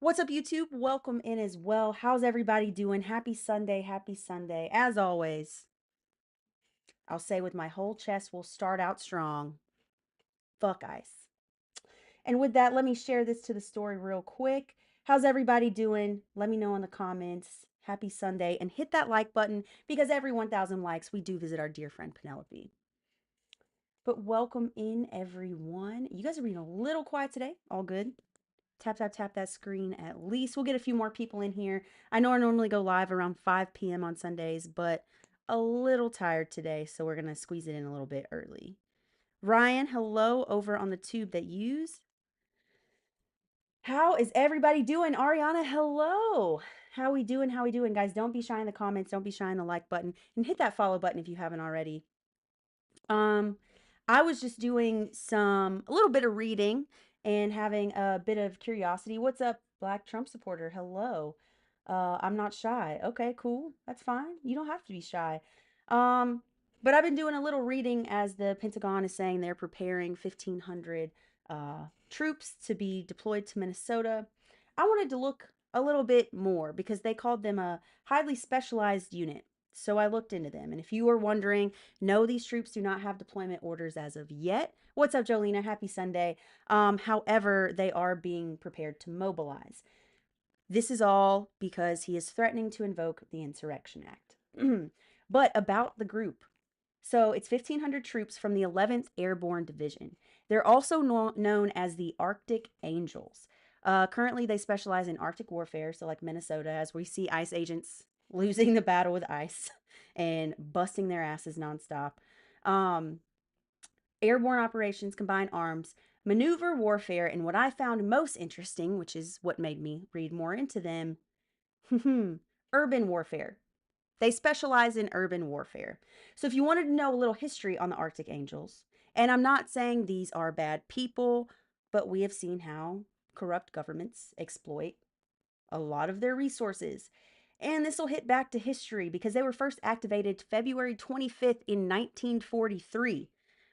What's up, YouTube? Welcome in as well. How's everybody doing? Happy Sunday, happy Sunday. As always, I'll say with my whole chest, we'll start out strong. Fuck ice. And with that, let me share this to the story real quick. How's everybody doing? Let me know in the comments. Happy Sunday. And hit that like button because every 1,000 likes, we do visit our dear friend Penelope. But welcome in, everyone. You guys are being a little quiet today. All good. Tap, tap, tap that screen at least. We'll get a few more people in here. I know I normally go live around 5 p.m. on Sundays, but a little tired today, so we're going to squeeze it in a little bit early. Ryan, hello over on the tube that use. How is everybody doing? Ariana, hello. How we doing? How we doing? Guys, don't be shy in the comments. Don't be shy in the like button. And hit that follow button if you haven't already. I was just doing a little bit of reading and having a bit of curiosity. What's up, Black Trump supporter? Hello. I'm not shy. Okay, cool. That's fine. You don't have to be shy. Um, but I've been doing a little reading as the Pentagon is saying they're preparing 1,500 troops to be deployed to Minnesota. I wanted to look a little bit more because they called them a highly specialized unit. So I looked into them. And if you were wondering, no, these troops do not have deployment orders as of yet. What's up, Jolena? Happy Sunday. However, they are being prepared to mobilize. This is all because he is threatening to invoke the Insurrection Act. But about the group. So it's 1,500 troops from the 11th Airborne Division. They're also known as the Arctic Angels. Currently, they specialize in Arctic warfare, so like Minnesota, as we see ice agents losing the battle with ice and busting their asses nonstop. Um, Airborne operations, combine arms, maneuver warfare, and what I found most interesting, which is what made me read more into them, urban warfare. They specialize in urban warfare. So if you wanted to know a little history on the Arctic Angels, and I'm not saying these are bad people, but we have seen how corrupt governments exploit a lot of their resources. And this will hit back to history because they were first activated February 25th in 1943.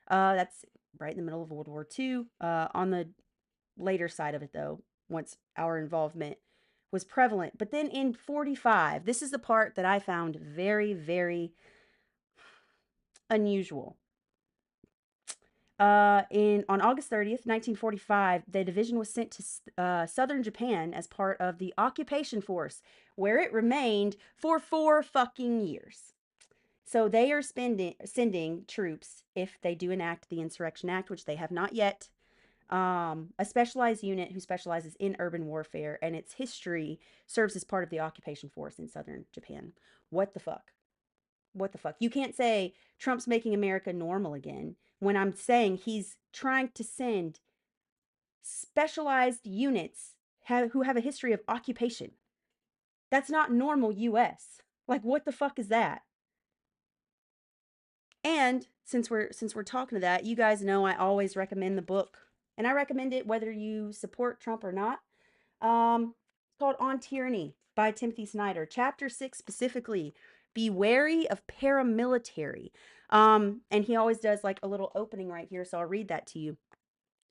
That's right in the middle of World War II. On the later side of it, though, once our involvement was prevalent. But then in 45, this is the part that I found very, very unusual. On August 30th, 1945, the division was sent to southern Japan as part of the occupation force, where it remained for 4 fucking years. So they are sending troops, if they do enact the Insurrection Act, which they have not yet, a specialized unit who specializes in urban warfare, and its history serves as part of the occupation force in southern Japan. What the fuck? What the fuck? You can't say Trump's making America normal again when I'm saying he's trying to send specialized units who have a history of occupation. That's not normal US. Like, what the fuck is that? And since we're talking to that, you guys know I always recommend the book, and I recommend it whether you support Trump or not. It's called On Tyranny by Timothy Snyder. Chapter 6 specifically, be wary of paramilitary. And he always does like a little opening right here, so I'll read that to you.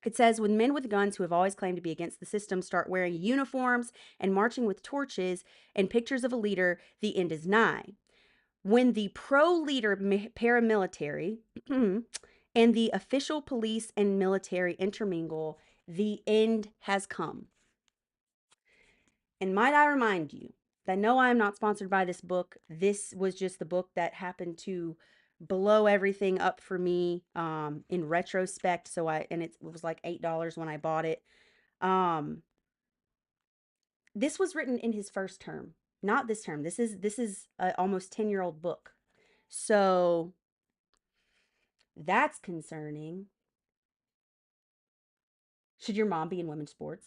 It says, when men with guns who have always claimed to be against the system start wearing uniforms and marching with torches and pictures of a leader, the end is nigh. When the pro-leader paramilitary and the official police and military intermingle, the end has come. And might I remind you that no, I am not sponsored by this book. This was just the book that happened to blow everything up for me in retrospect. And it was like $8 when I bought it. This was written in his first term, not this term. This is a almost 10-year-old book. So that's concerning. Should your mom be in women's sports?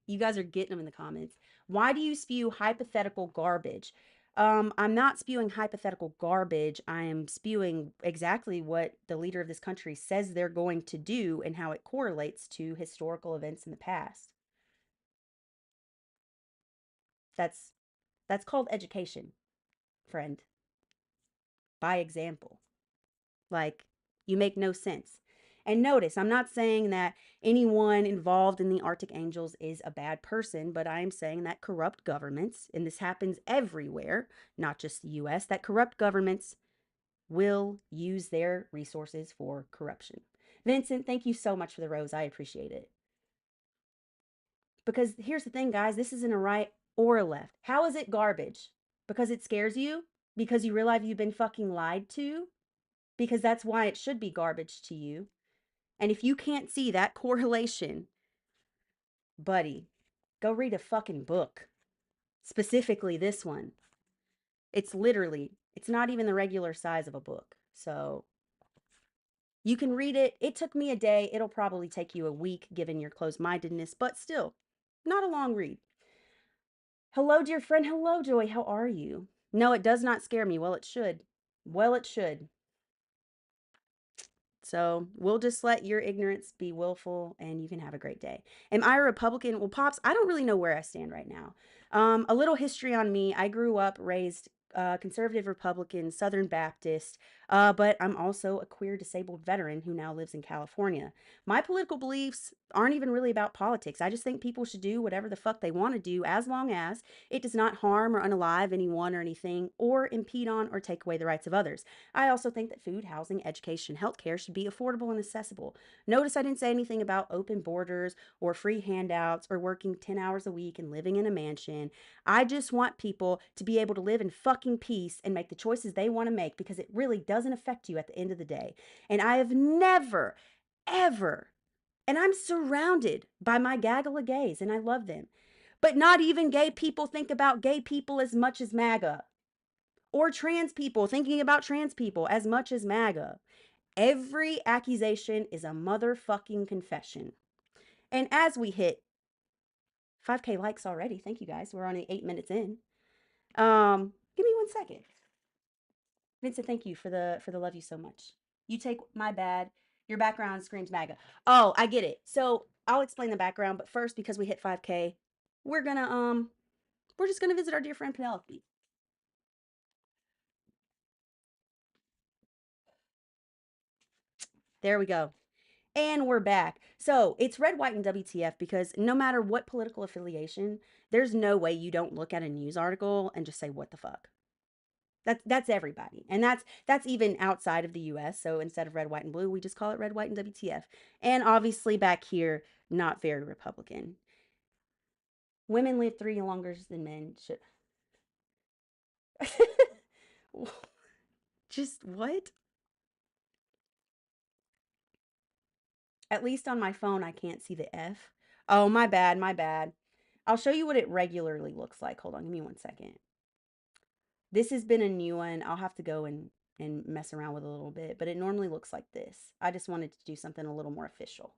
You guys are getting them in the comments. Why do you spew hypothetical garbage? I'm not spewing hypothetical garbage. I am spewing exactly what the leader of this country says they're going to do and how it correlates to historical events in the past. That's that's called education, friend. By example. Like, you make no sense. And notice, I'm not saying that anyone involved in the Arctic Angels is a bad person, but I am saying that corrupt governments, and this happens everywhere, not just the US, that corrupt governments will use their resources for corruption. Vincent, thank you so much for the rose. I appreciate it. Because here's the thing, guys, this isn't a right or a left. How is it garbage? Because it scares you? Because you realize you've been fucking lied to? Because that's why it should be garbage to you. And if you can't see that correlation, buddy, go read a fucking book. Specifically this one. It's not even the regular size of a book. So you can read it. It took me a day. It'll probably take you a week given your closed mindedness, but still, not a long read. Hello, dear friend. Hello, Joy. How are you? No, it does not scare me. Well, it should. Well, it should. So we'll just let your ignorance be willful and you can have a great day. Am I a Republican? Well, Pops, I don't really know where I stand right now. A little history on me. I grew up raised conservative Republican, Southern Baptist, but I'm also a queer disabled veteran who now lives in California. My political beliefs aren't even really about politics. I just think people should do whatever the fuck they want to do as long as it does not harm or unalive anyone or anything or impede on or take away the rights of others. I also think that food, housing, education, healthcare should be affordable and accessible. Notice I didn't say anything about open borders or free handouts or working 10 hours a week and living in a mansion. I just want people to be able to live in fucking peace and make the choices they want to make because it really doesn't affect you at the end of the day. And I have never, ever, and I'm surrounded by my gaggle of gays and I love them. But not even gay people think about gay people as much as MAGA or trans people thinking about trans people as much as MAGA. Every accusation is a motherfucking confession. And as we hit 5K likes already, thank you guys. We're only 8 minutes in. Give me 1 second. Vincent, thank you for the love you so much. You take my bad. Your background screams MAGA. Oh, I get it. So I'll explain the background, but first, because we hit 5K, we're gonna we're just gonna visit our dear friend Penelope. There we go. And we're back. So it's red, white, and WTF because no matter what political affiliation, there's no way you don't look at a news article and just say, what the fuck? That's everybody. And that's even outside of the US. So instead of red, white, and blue, we just call it red, white, and WTF. And obviously back here, not very Republican. Women live 3 longer than men should. Just what? At least on my phone, I can't see the F. Oh, my bad, my bad. I'll show you what it regularly looks like. Hold on, give me 1 second. This has been a new one. I'll have to go and mess around with a little bit, but it normally looks like this. I just wanted to do something a little more official.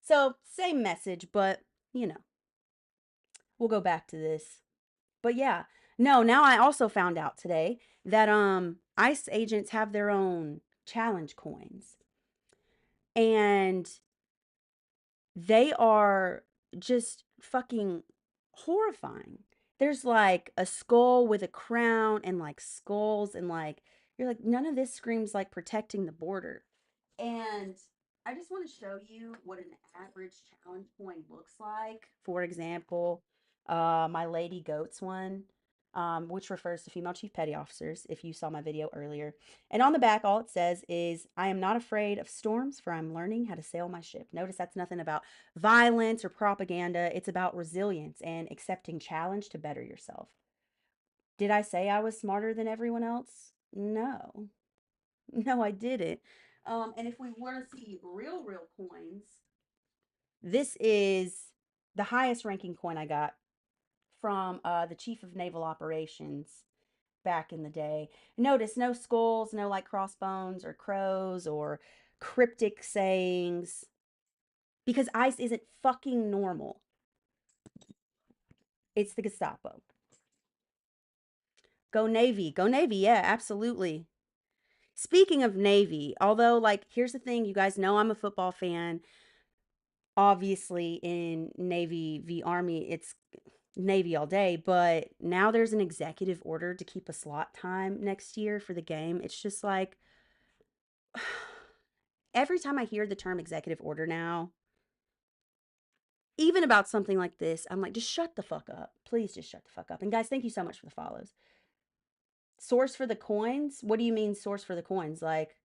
So, same message, but you know, we'll go back to this. But yeah, no, now I also found out today that ICE agents have their own challenge coins. And they are just fucking horrifying. There's like a skull with a crown and like skulls and like you're like none of this screams like protecting the border. And I just want to show you what an average challenge coin looks like. For example, my Lady Goats one, which refers to female chief petty officers, if you saw my video earlier. And on the back, all it says is, I am not afraid of storms, for I'm learning how to sail my ship. Notice that's nothing about violence or propaganda. It's about resilience and accepting challenge to better yourself. Did I say I was smarter than everyone else? No. No, I didn't. And if we want to see real coins, this is the highest ranking coin I got from the chief of naval operations back in the day. Notice no skulls, no like crossbones or crows or cryptic sayings because ice isn't fucking normal. It's the Gestapo. Go Navy. Go Navy. Yeah, absolutely. Speaking of Navy, although, like, here's the thing, you guys know I'm a football fan. Obviously, in Navy v Army, it's Navy all day, but now there's an executive order to keep a slot time next year for the game. It's just like, every time I hear the term executive order now, even about something like this, I'm like, just shut the fuck up. Please just shut the fuck up. And guys, thank you so much for the follows. Source for the coins? What do you mean source for the coins? Like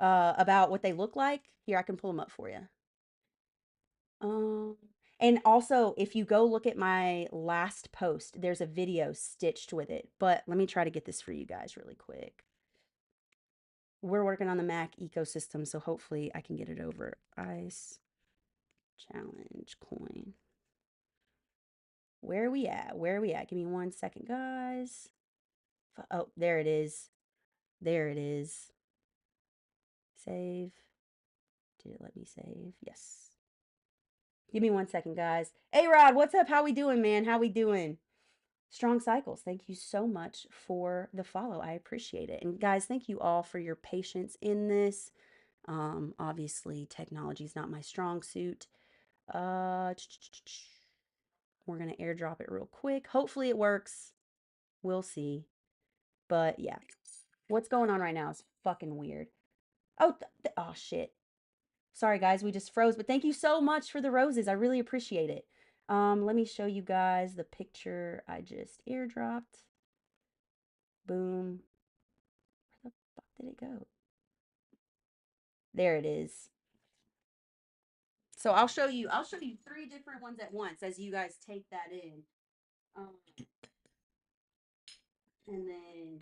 about what they look like? Here, I can pull them up for you. Um and also, if you go look at my last post, there's a video stitched with it. But let me try to get this for you guys really quick. We're working on the Mac ecosystem, so hopefully I can get it over. Ice challenge coin. Where are we at? Where are we at? Give me 1 second, guys. Oh, there it is. There it is. Save. Did it let me save? Yes. Give me 1 second, guys. Hey, Rod, what's up? How we doing, man? How we doing? Strong Cycles, thank you so much for the follow. I appreciate it. And guys, thank you all for your patience in this. Obviously, technology is not my strong suit. We're gonna airdrop it real quick. Hopefully it works. We'll see. But yeah, what's going on right now is fucking weird. Oh, oh shit. Sorry guys, we just froze. But thank you so much for the roses. I really appreciate it. Let me show you guys the picture I just airdropped. Boom. Where the fuck did it go? There it is. So I'll show you three different ones at once as you guys take that in. Um, and then,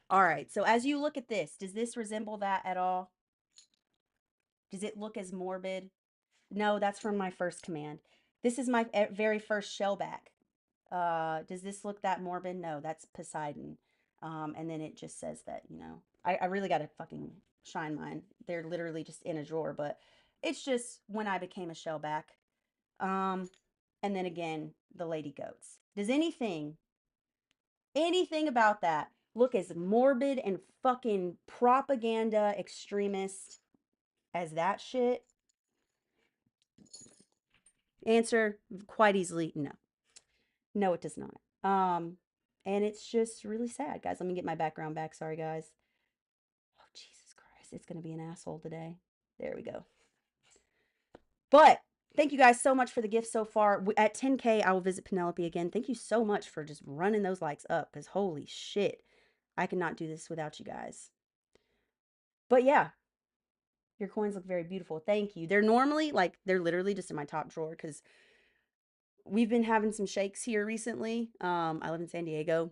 all right. So as you look at this, does this resemble that at all? Does it look as morbid? No, that's from my first command. This is my very first shellback. Does this look that morbid? No, that's Poseidon. And then it just says that, I really got to fucking shine mine. They're literally just in a drawer, but it's just when I became a shellback. Um, and then again, the lady goats. Does anything about that look as morbid and fucking propaganda extremist as that shit? Answer quite easily no. No, it does not. And it's just really sad, guys. Let me get my background back. Sorry, guys. Oh, Jesus Christ. It's going to be an asshole today. There we go. But thank you guys so much for the gift so far. At 10K, I will visit Penelope again. Thank you so much for just running those likes up because holy shit, I cannot do this without you guys. But yeah, your coins look very beautiful. Thank you. They're normally they're literally just in my top drawer because we've been having some shakes here recently. I live in San Diego.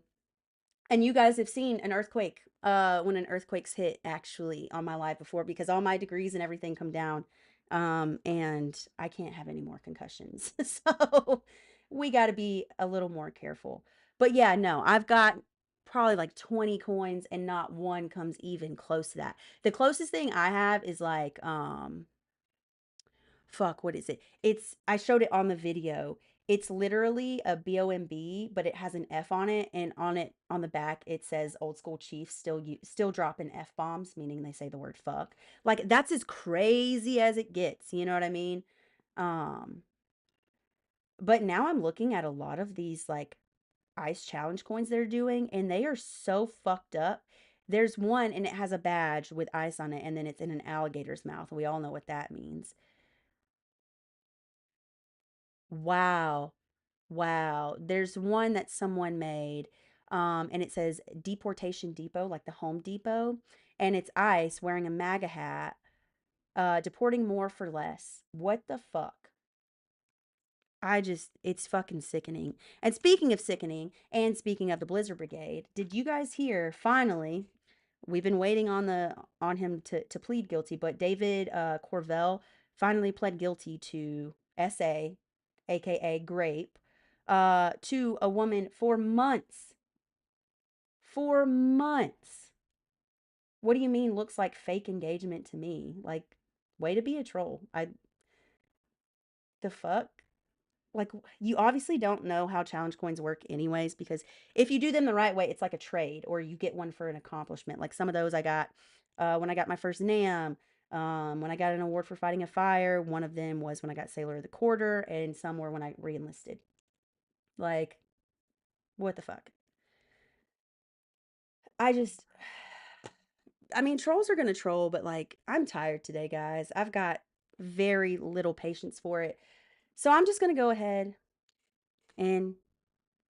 And you guys have seen an earthquake when an earthquake's hit actually on my life before because all my degrees and everything come down. And I can't have any more concussions. So we got to be a little more careful. But yeah, no, I've got probably like 20 coins and not one comes even close to that. The closest thing I have is like fuck, what is it? I showed it on the video. It's literally a BOMB, but it has an F on it, and on the back it says old school chiefs still dropping F bombs, meaning they say the word fuck. Like that's as crazy as it gets, you know what I mean? Um, but now I'm looking at a lot of these like ice challenge coins they're doing, and they are so fucked up. There's one and it has a badge with ice on it, and then it's in an alligator's mouth. We all know what that means. Wow. Wow. There's one that someone made, and it says Deportation Depot, like the Home Depot, and it's ICE wearing a MAGA hat, deporting more for less. What the fuck? It's fucking sickening. And speaking of sickening, and speaking of the Blizzard Brigade, did you guys hear finally? We've been waiting on him to plead guilty, but David Corvell finally pled guilty to SA, aka Grape, to a woman for months. 4 months. What do you mean looks like fake engagement to me? Like, way to be a troll. The fuck? Like, you obviously don't know how challenge coins work anyways, because if you do them the right way, it's like a trade or you get one for an accomplishment. Like some of those I got when I got my first NAM, when I got an award for fighting a fire. One of them was when I got Sailor of the Quarter, and some were when I re-enlisted. Like, what the fuck? I just I mean, trolls are gonna troll, but like, I'm tired today, guys. I've got very little patience for it. So I'm just gonna go ahead and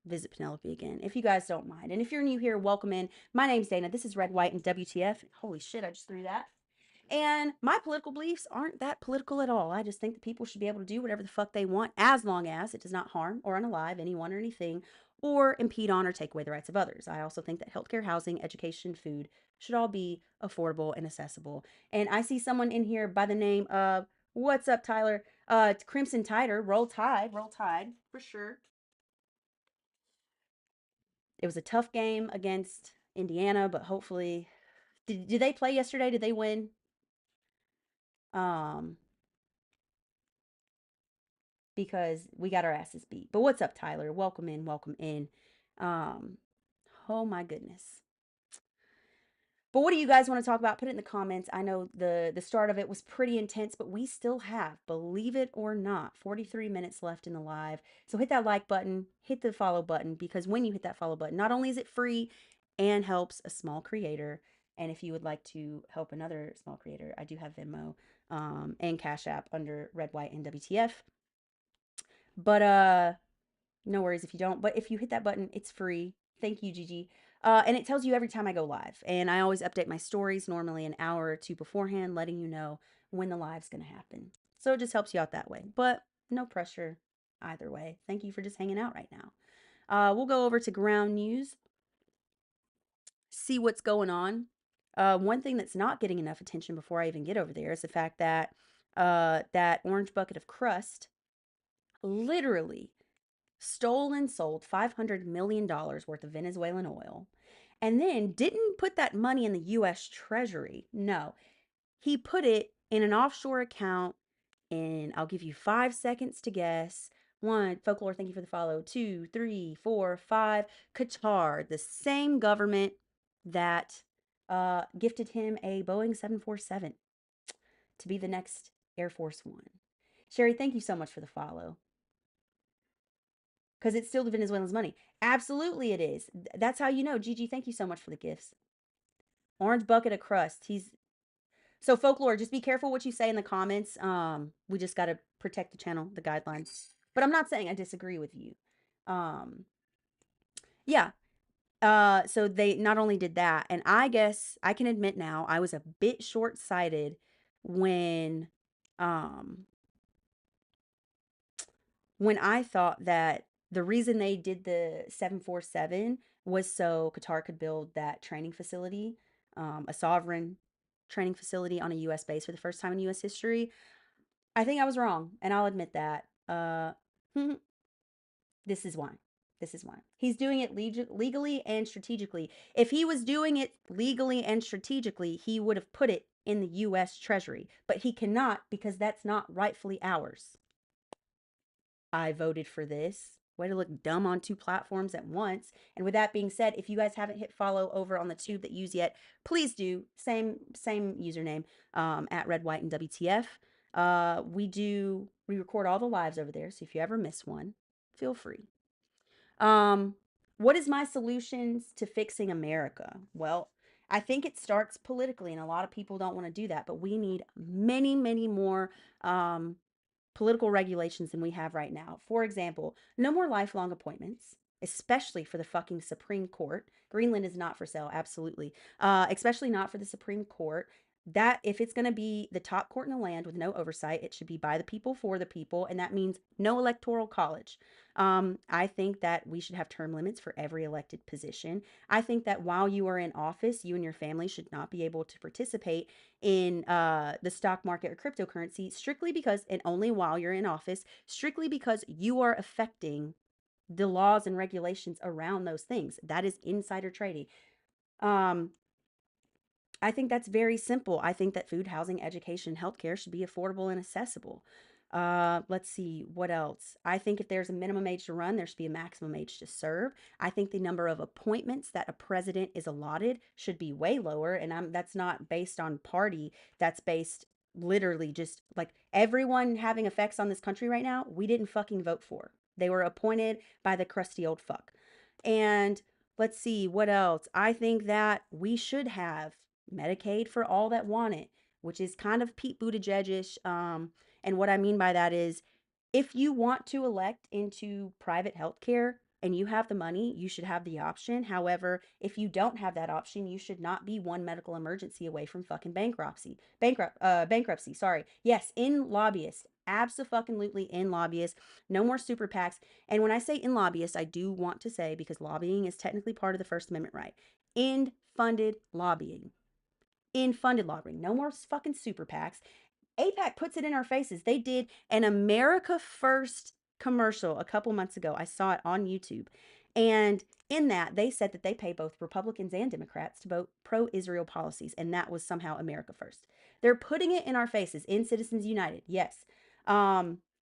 visit Penelope again, if you guys don't mind. And if you're new here, welcome in. My name's Dana. This is Red, White, and WTF. Holy shit, I just threw that. And my political beliefs aren't that political at all. I just think that people should be able to do whatever the fuck they want as long as it does not harm or unalive anyone or anything or impede on or take away the rights of others. I also think that healthcare, housing, education, food should all be affordable and accessible. And I see someone in here by the name of, what's up, Tyler? Crimson Tider, roll tide for sure. It was a tough game against Indiana, but hopefully, did they play yesterday? Did they win? Um, because we got our asses beat. But what's up, Tyler? Welcome in, welcome in. Um, oh my goodness. But what do you guys want to talk about? Put it in the comments. I know the start of it was pretty intense, but we still have, believe it or not, 43 minutes left in the live. So hit that like button, hit the follow button, because when you hit that follow button, not only is it free and helps a small creator, and if you would like to help another small creator, I do have Venmo and Cash App under Red, White, and WTF. But no worries if you don't. But if you hit that button, it's free. Thank you, Gigi. And it tells you every time I go live. And I always update my stories normally an hour or two beforehand, letting you know when the live's going to happen. So it just helps you out that way. But no pressure either way. Thank you for just hanging out right now. We'll go over to ground news, see what's going on. One thing that's not getting enough attention before I even get over there is the fact that that orange bucket of crust literally stole and sold $500 million worth of Venezuelan oil, and then didn't put that money in the US Treasury. No, he put it in an offshore account. And I'll give you 5 seconds to guess. One, folklore, thank you for the follow. Two, three, four, five. Qatar, the same government that gifted him a Boeing 747 to be the next Air Force One. Sherry, thank you so much for the follow. Because it's still the Venezuelans' money. Absolutely, it is. That's how you know. Gigi, thank you so much for the gifts. Orange bucket of crust. He's so folklore. Just be careful what you say in the comments. We just got to protect the channel, the guidelines. But I'm not saying I disagree with you. Um, yeah. So they not only did that, and I guess I can admit now I was a bit short-sighted when um when I thought that the reason they did the 747 was so Qatar could build that training facility, a sovereign training facility on a US base for the first time in US history. I think I was wrong, and I'll admit that. This is why. This is why. He's doing it legally and strategically. If he was doing it legally and strategically, he would have put it in the US Treasury, but he cannot because that's not rightfully ours. I voted for this. Way to look dumb on two platforms at once. And with that being said, if you guys haven't hit follow over on the tube that use yet, please do. Same username at Red, White, and WTF. We record all the lives over there. So if you ever miss one, feel free. What is my solutions to fixing America? Well, I think it starts politically, and a lot of people don't want to do that, but we need many, many more political regulations than we have right now. For example, no more lifelong appointments, especially for the fucking Supreme Court. Greenland is not for sale, absolutely. Especially not for the Supreme Court. That if it's going to be the top court in the land with no oversight, it should be by the people for the people, and that means no electoral college. I think that we should have term limits for every elected position. I think that while you are in office, you and your family should not be able to participate in the stock market or cryptocurrency strictly because, and only while you're in office, strictly because you are affecting the laws and regulations around those things. That is insider trading. Um, I think that's very simple. I think that food, housing, education, healthcare should be affordable and accessible. Let's see what else. I think if there's a minimum age to run, there should be a maximum age to serve. I think the number of appointments that a president is allotted should be way lower, and that's not based on party. That's based literally just like everyone having effects on this country right now. We didn't fucking vote for. They were appointed by the crusty old fuck. And let's see what else. I think that we should have Medicaid for all that want it, which is kind of Pete Buttigieg-ish. And what I mean by that is if you want to elect into private health care and you have the money, you should have the option. However, if you don't have that option, you should not be one medical emergency away from fucking bankruptcy. Sorry. Yes, in lobbyists. Absolutely in lobbyists. No more super PACs. And when I say in lobbyists, I do want to say, because lobbying is technically part of the First Amendment right, in funded lobbying. In funded lobbying. No more fucking super PACs. APAC puts it in our faces. They did an America First commercial a couple months ago. I saw it on YouTube. And in that, they said that they pay both Republicans and Democrats to vote pro Israel policies. And that was somehow America First. They're putting it in our faces in Citizens United. Yes.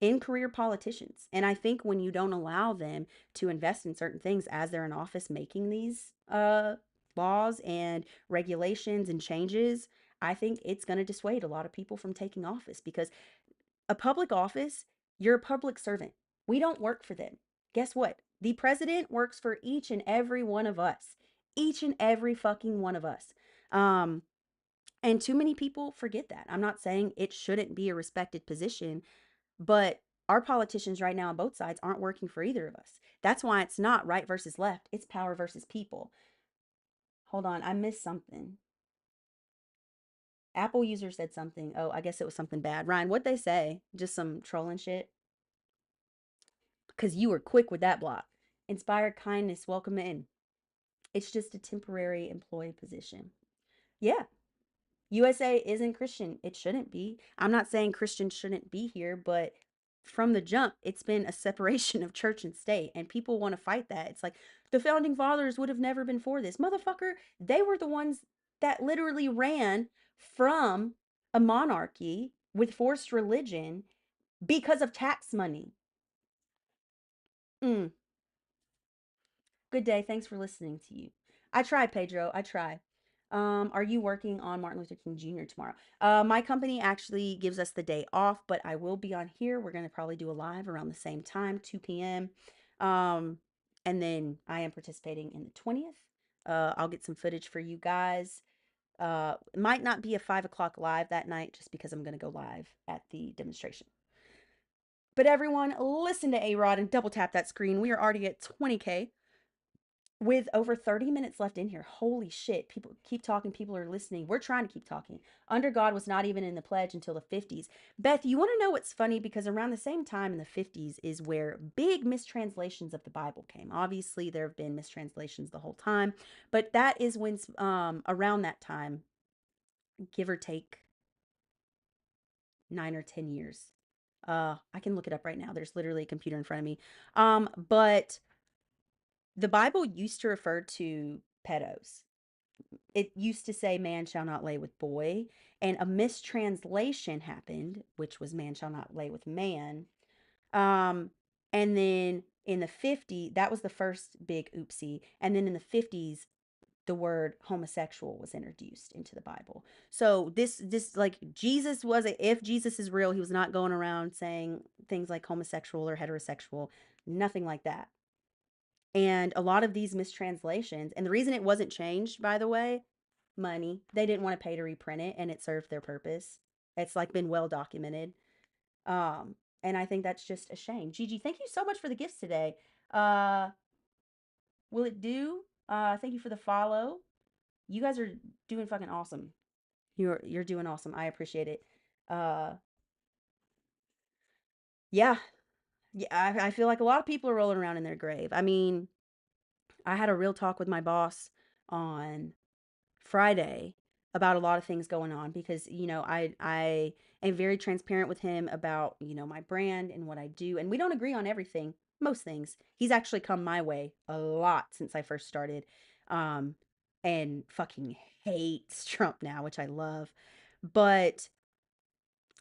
In career politicians. And I think when you don't allow them to invest in certain things as they're in office making these laws and regulations and changes, I think it's going to dissuade a lot of people from taking office because a public office, you're a public servant. We don't work for them. Guess what? The president works for each and every one of us. Each and every fucking one of us. Um, and too many people forget that. I'm not saying it shouldn't be a respected position, but our politicians right now on both sides aren't working for either of us. That's why it's not right versus left, it's power versus people. Hold on, I missed something. Apple user said something. Oh, I guess it was something bad. Ryan, what'd they say? Just some trolling shit? Because you were quick with that block. Inspired kindness, welcome in. It's just a temporary employee position. Yeah, USA isn't Christian. It shouldn't be. I'm not saying Christians shouldn't be here, but from the jump, it's been a separation of church and state, and people want to fight that. It's like the founding fathers would have never been for this. Motherfucker, they were the ones that literally ran from a monarchy with forced religion because of tax money. Mm, good day. Thanks for listening to you. I try, Pedro. I try. Are you working on Martin Luther King Jr. tomorrow? My company actually gives us the day off, but I will be on here. We're gonna probably do a live around the same time, 2 p.m. Um, and then I am participating in the 20th. I'll get some footage for you guys. It might not be a 5 o'clock live that night just because I'm gonna go live at the demonstration. But everyone, listen to A-Rod and double tap that screen. We are already at 20K with over 30 minutes left in here. Holy shit. People keep talking. People are listening. We're trying to keep talking. Under God was not even in the pledge until the 50s. Beth, you want to know what's funny? Because around the same time in the 50s is where big mistranslations of the Bible came. Obviously, there have been mistranslations the whole time, but that is when, around that time, give or take 9 or 10 years. I can look it up right now. There's literally a computer in front of me. But the Bible used to refer to pedos. It used to say man shall not lay with boy, and a mistranslation happened, which was man shall not lay with man. Um, and then in the 50s, that was the first big oopsie. And then in the 50s, the word homosexual was introduced into the Bible. So this like Jesus was if Jesus is real, he was not going around saying things like homosexual or heterosexual, nothing like that. And a lot of these mistranslations, and the reason it wasn't changed, by the way, money. They didn't want to pay to reprint it, and it served their purpose. It's like been well documented. And I think that's just a shame. Gigi, thank you so much for the gifts today. Uh, will it do? Thank you for the follow. You guys are doing fucking awesome. You're doing awesome. I appreciate it. Uh, yeah, yeah. I feel like a lot of people are rolling around in their grave. I mean, I had a real talk with my boss on Friday about a lot of things going on because I am very transparent with him about my brand and what I do, and we don't agree on everything, most things. He's actually come my way a lot since I first started, um, and fucking hates Trump now, which I love, but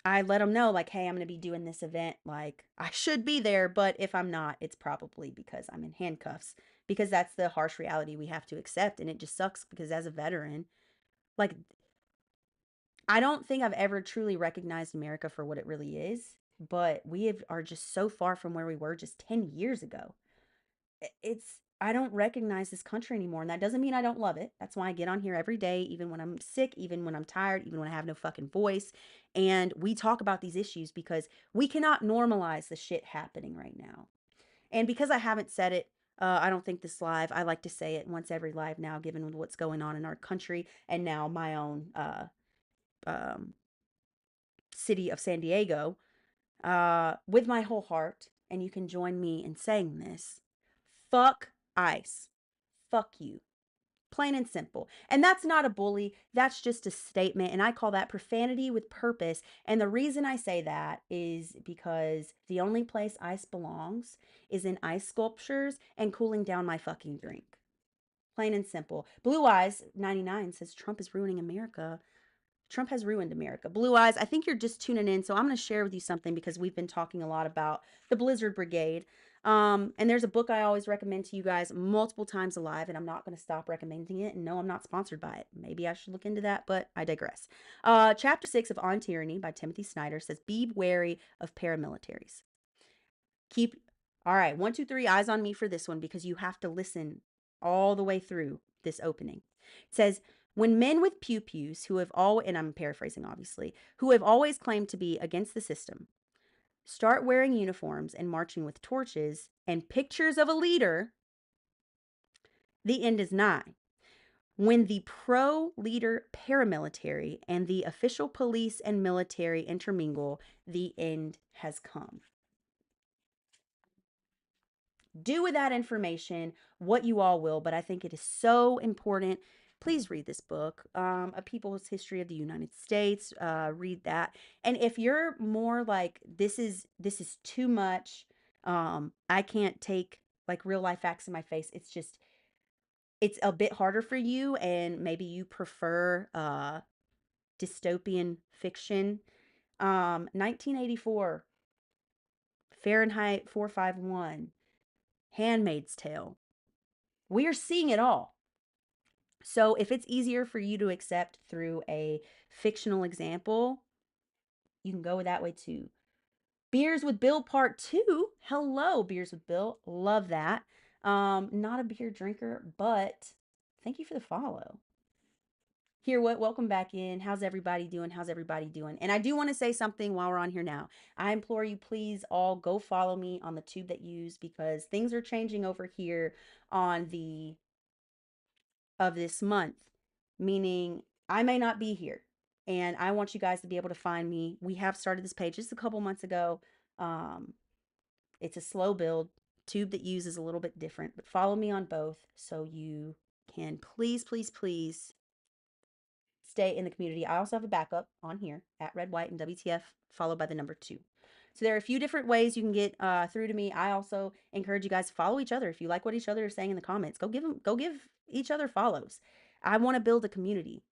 I let him know, like, hey, I'm gonna be doing this event, like I should be there, but if I'm not, it's probably because I'm in handcuffs, because that's the harsh reality we have to accept, and it just sucks because as a veteran, like, I don't think I've ever truly recognized America for what it really is, but are just so far from where we were just 10 years ago. It's I don't recognize this country anymore. And that doesn't mean I don't love it. That's why I get on here every day, even when I'm sick, even when I'm tired, even when I have no fucking voice. And we talk about these issues because we cannot normalize the shit happening right now. And because I haven't said it, I don't think this live, I like to say it once every live now, given what's going on in our country and now my own um, city of San Diego, with my whole heart. And you can join me in saying this: fuck ICE. Fuck you. Plain and simple. And that's not a bully. That's just a statement. And I call that profanity with purpose. And the reason I say that is because the only place ice belongs is in ice sculptures and cooling down my fucking drink. Plain and simple. Blue Eyes 99 says Trump is ruining America. Trump has ruined America. Blue Eyes, I think you're just tuning in. So I'm going to share with you something because we've been talking a lot about the Blizzard Brigade. And there's a book I always recommend to you guys multiple times alive, and I'm not going to stop recommending it. And no, I'm not sponsored by it. Maybe I should look into that, but I digress. Chapter 6 of On Tyranny by Timothy Snyder says, be wary of paramilitaries. Keep, all right, one, two, three, eyes on me for this one because you have to listen all the way through this opening. It says, when men with pew pews who have all, and I'm paraphrasing obviously, who have always claimed to be against the system, start wearing uniforms and marching with torches and pictures of a leader, the end is nigh. When the pro leader paramilitary and the official police and military intermingle, the end has come. Do with that information what you all will, but I think it is so important. Please read this book, A People's History of the United States. Read that. And if you're more like this is too much, I can't take like real life facts in my face. It's a bit harder for you, and maybe you prefer dystopian fiction. 1984, Fahrenheit 451, Handmaid's Tale. We are seeing it all. So if it's easier for you to accept through a fictional example, you can go that way too. Beers with Bill Part 2. Hello, Beers with Bill. Love that. Not a beer drinker, but thank you for the follow. Here, what? Welcome back in. How's everybody doing? How's everybody doing? And I do want to say something while we're on here now. I implore you, please all go follow me on the tube that you use because things are changing over here on the of this month, meaning I may not be here. And I want you guys to be able to find me. We have started this page just a couple months ago. Um, it's a slow build. Tube that uses a little bit different, but follow me on both so you can please, please, please stay in the community. I also have a backup on here at Red, White, and WTF, followed by the number 2. So there are a few different ways you can get through to me. I also encourage you guys to follow each other. If you like what each other is saying in the comments, go give each other follows. I want to build a community.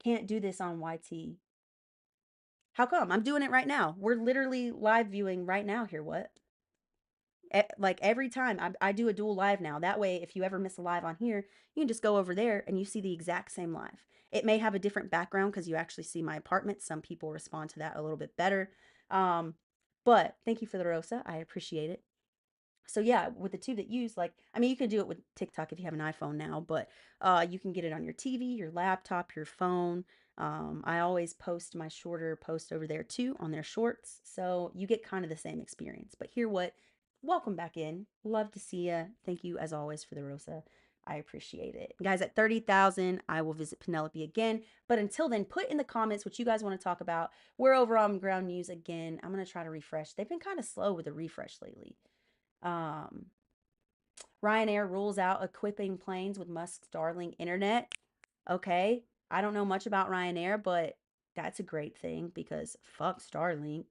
Can't do this on YT. How come? I'm doing it right now. We're literally live viewing right now here. What? Like every time I do a dual live now. That way, if you ever miss a live on here, you can just go over there and you see the exact same live. It may have a different background because you actually see my apartment. Some people respond to that a little bit better. But thank you for the Rosa. I appreciate it. So yeah, with the two that use, like, I mean, you can do it with TikTok if you have an iPhone now, but you can get it on your TV, your laptop, your phone. I always post my shorter post over there too on their shorts, so you get kind of the same experience. But here, what? Welcome back in. Love to see you. Thank you as always for the Rosa. I appreciate it. Guys, at 30,000, I will visit Penelope again. But until then, put in the comments what you guys want to talk about. We're over on Ground News again. I'm going to try to refresh. They've been kind of slow with the refresh lately. Um, Ryanair rules out equipping planes with Musk's Starlink internet. Okay, I don't know much about Ryanair, but that's a great thing because fuck Starlink.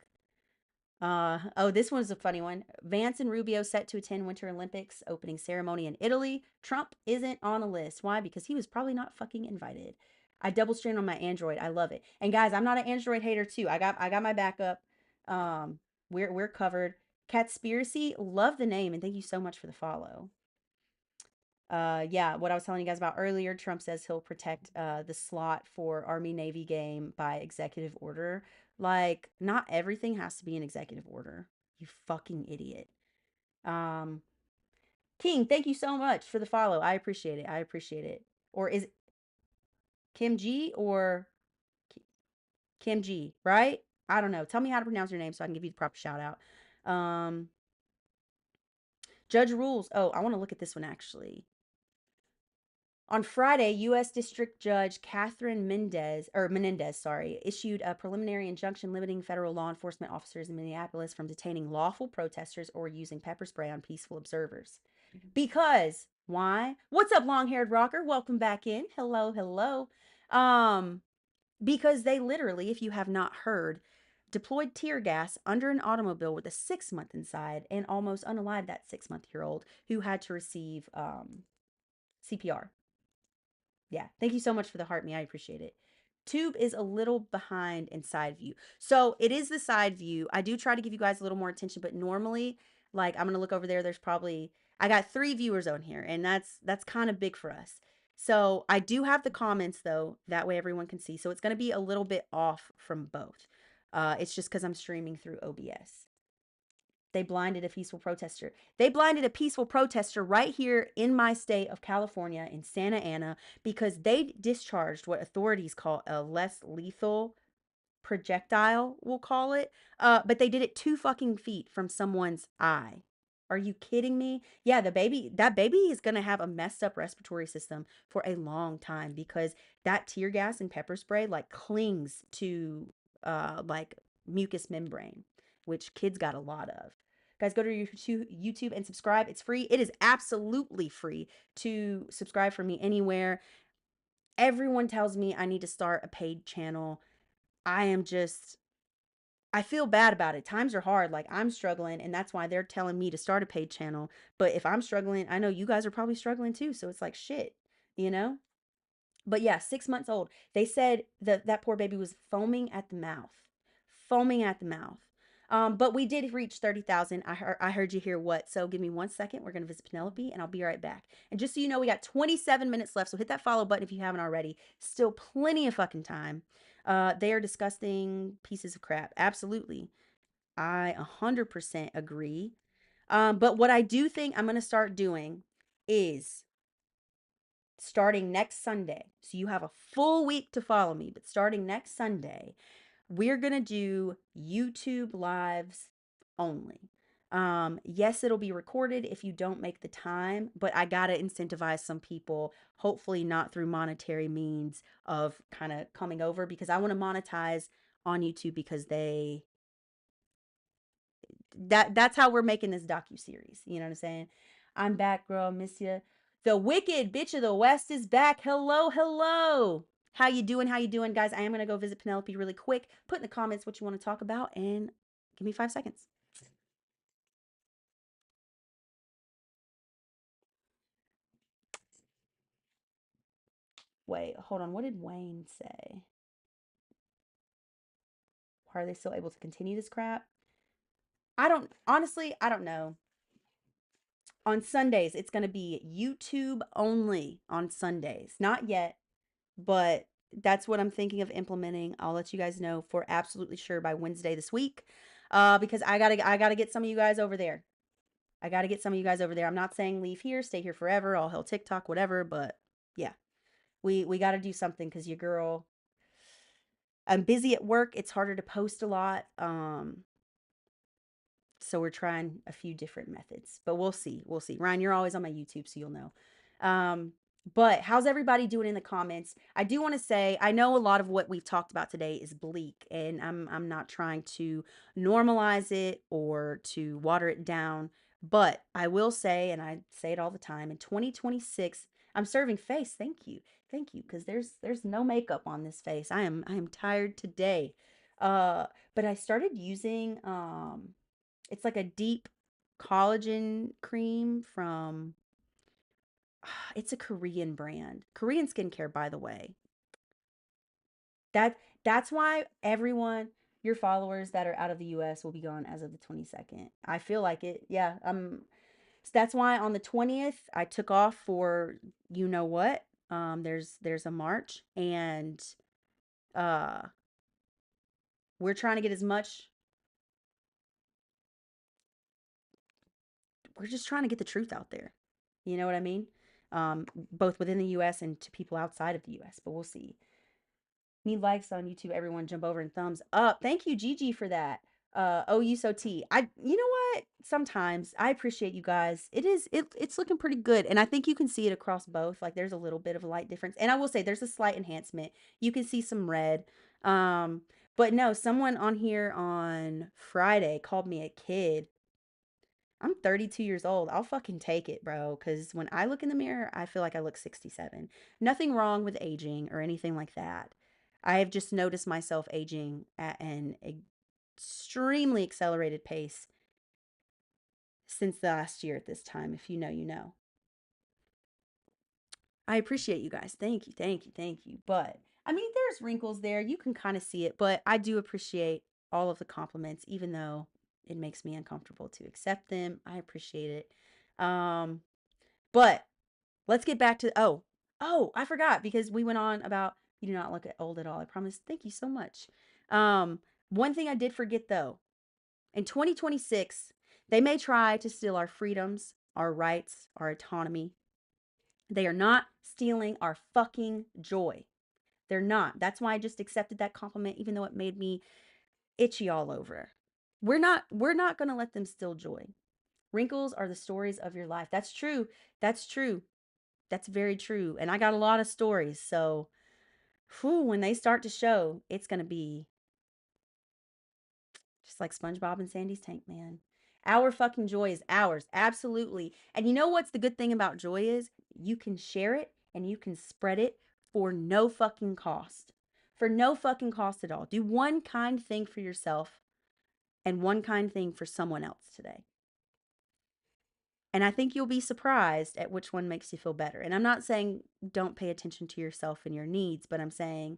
Oh, this one's a funny one. Vance and Rubio set to attend Winter Olympics opening ceremony in Italy. Trump isn't on the list. Why? Because he was probably not fucking invited. I double strain on my Android. I love it. And guys, I'm not an Android hater too. I got my backup. Um, we're covered. Catspiracy, love the name and thank you so much for the follow. Yeah, what I was telling you guys about earlier, Trump says he'll protect the slot for Army Navy game by executive order. Like, not everything has to be an executive order. You fucking idiot. Um, King, thank you so much for the follow. I appreciate it. I appreciate it. Or is it Kim G or Kim G, right? I don't know. Tell me how to pronounce your name so I can give you the proper shout out. Um, Judge Rules. Oh, I want to look at this one actually. On Friday, U.S. District Judge Catherine Menendez, sorry, issued a preliminary injunction limiting federal law enforcement officers in Minneapolis from detaining lawful protesters or using pepper spray on peaceful observers. Because why? What's up, long-haired rocker? Welcome back in. Hello, hello. Um, because they literally, if you have not heard, deployed tear gas under an automobile with a 6 month inside and almost unalived that 6 month year old who had to receive CPR. Yeah. Thank you so much for the heart me. I appreciate it. Tube is a little behind in side view. So it is the side view. I do try to give you guys a little more attention, but normally, like I'm gonna look over there. There's probably I got 3 viewers on here, and that's kind of big for us. So I do have the comments though, that way everyone can see. So it's gonna be a little bit off from both. It's just because I'm streaming through OBS. They blinded a peaceful protester. They blinded a peaceful protester right here in my state of California in Santa Ana because they discharged what authorities call a less lethal projectile, we'll call it. But they did it 2 fucking feet from someone's eye. Are you kidding me? Yeah, that baby is gonna have a messed up respiratory system for a long time because that tear gas and pepper spray like clings to like mucous membrane, which kids got a lot of. Guys, go to YouTube and subscribe. It's free. It is absolutely free to subscribe for me anywhere. Everyone tells me I need to start a paid channel. I am just I feel bad about it. Times are hard. Like I'm struggling, and that's why they're telling me to start a paid channel. But if I'm struggling, I know you guys are probably struggling too. So it's like shit, you know? But yeah, 6 months old. They said that poor baby was foaming at the mouth, foaming at the mouth. But we did reach 30,000. I heard you hear what? So give me 1 second. We're gonna visit Penelope, and I'll be right back. And just so you know, we got 27 minutes left. So hit that follow button if you haven't already. Still plenty of fucking time. They are disgusting pieces of crap. Absolutely, I 100% agree. But what I do think I'm gonna start doing is starting next Sunday. So you have a full week to follow me, but starting next Sunday, we're going to do YouTube lives only. Yes, it'll be recorded if you don't make the time, but I got to incentivize some people, hopefully not through monetary means of kind of coming over because I want to monetize on YouTube because that's how we're making this docu-series. You know what I'm saying? I'm back, girl. Miss ya. The wicked bitch of the West is back. Hello, hello. How you doing? How you doing, guys? I am gonna go visit Penelope really quick. Put in the comments what you want to talk about, and give me 5 seconds. Wait, hold on. What did Wayne say? Are they still able to continue this crap? I don't honestly. I don't know. On Sundays, it's gonna be YouTube only on Sundays. Not yet. But that's what I'm thinking of implementing. I'll let you guys know for absolutely sure by Wednesday this week. Because I gotta get some of you guys over there. I gotta get some of you guys over there. I'm not saying leave here, stay here forever, all hell TikTok, whatever, but yeah. We gotta do something because your girl I'm busy at work. It's harder to post a lot. So we're trying a few different methods, but we'll see. We'll see. Ryan, you're always on my YouTube, so you'll know. Um, but how's everybody doing in the comments? I do want to say I know a lot of what we've talked about today is bleak, and I'm not trying to normalize it or to water it down, but I will say, and I say it all the time, in 2026, I'm serving face. Thank you. Thank you, because there's no makeup on this face. I am tired today. Uh, but I started using it's like a deep collagen cream from it's a Korean brand. Korean skincare, by the way. That that's why everyone your followers that are out of the US will be gone as of the 22nd. I feel like it. Yeah. So that's why on the 20th I took off for you know what? There's a march and uh we're trying to get as much we're just trying to get the truth out there. You know what I mean? Both within the US and to people outside of the US, but we'll see. Need likes on YouTube. Everyone jump over and thumbs up. Thank you, Gigi, for that. Oh, you so T. You know what? Sometimes I appreciate you guys. It's looking pretty good. And I think you can see it across both. Like there's a little bit of a light difference. And I will say there's a slight enhancement. You can see some red. Um, but no, someone on here on Friday called me a kid. I'm 32 years old. I'll fucking take it, bro. Because when I look in the mirror, I feel like I look 67. Nothing wrong with aging or anything like that. I have just noticed myself aging at an extremely accelerated pace since the last year at this time. If you know, you know. I appreciate you guys. Thank you, thank you, thank you. But I mean, there's wrinkles there. You can kind of see it, but I do appreciate all of the compliments, even though it makes me uncomfortable to accept them. I appreciate it. Um, but let's get back to I forgot because we went on about you do not look old at all. I promise. Thank you so much. Um, One thing I did forget though, in 2026, they may try to steal our freedoms, our rights, our autonomy. They are not stealing our fucking joy. They're not. That's why I just accepted that compliment, even though it made me itchy all over. We're not gonna let them steal joy. Wrinkles are the stories of your life. That's true. That's true. That's very true. And I got a lot of stories. So, when they start to show, it's going to be just like SpongeBob and Sandy's tank, man. Our fucking joy is ours. Absolutely. And you know what's the good thing about joy is? You can share it and you can spread it for no fucking cost. For no fucking cost at all. Do one kind thing for yourself and one kind thing for someone else today. And I think you'll be surprised at which one makes you feel better. And I'm not saying don't pay attention to yourself and your needs, but I'm saying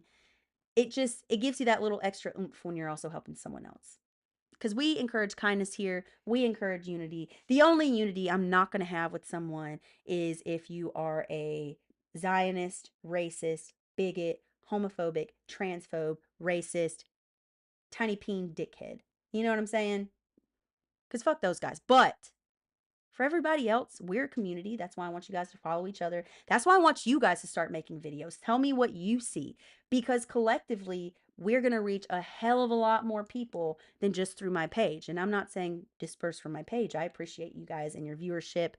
it gives you that little extra oomph when you're also helping someone else. Because we encourage kindness here, we encourage unity. The only unity I'm not going to have with someone is if you are a Zionist, racist, bigot, homophobic, transphobe, racist, tiny peen dickhead. You know what I'm saying? Because fuck those guys. But for everybody else, we're a community. That's why I want you guys to follow each other. That's why I want you guys to start making videos. Tell me what you see. Because collectively, we're going to reach a hell of a lot more people than just through my page. And I'm not saying disperse from my page. I appreciate you guys and your viewership.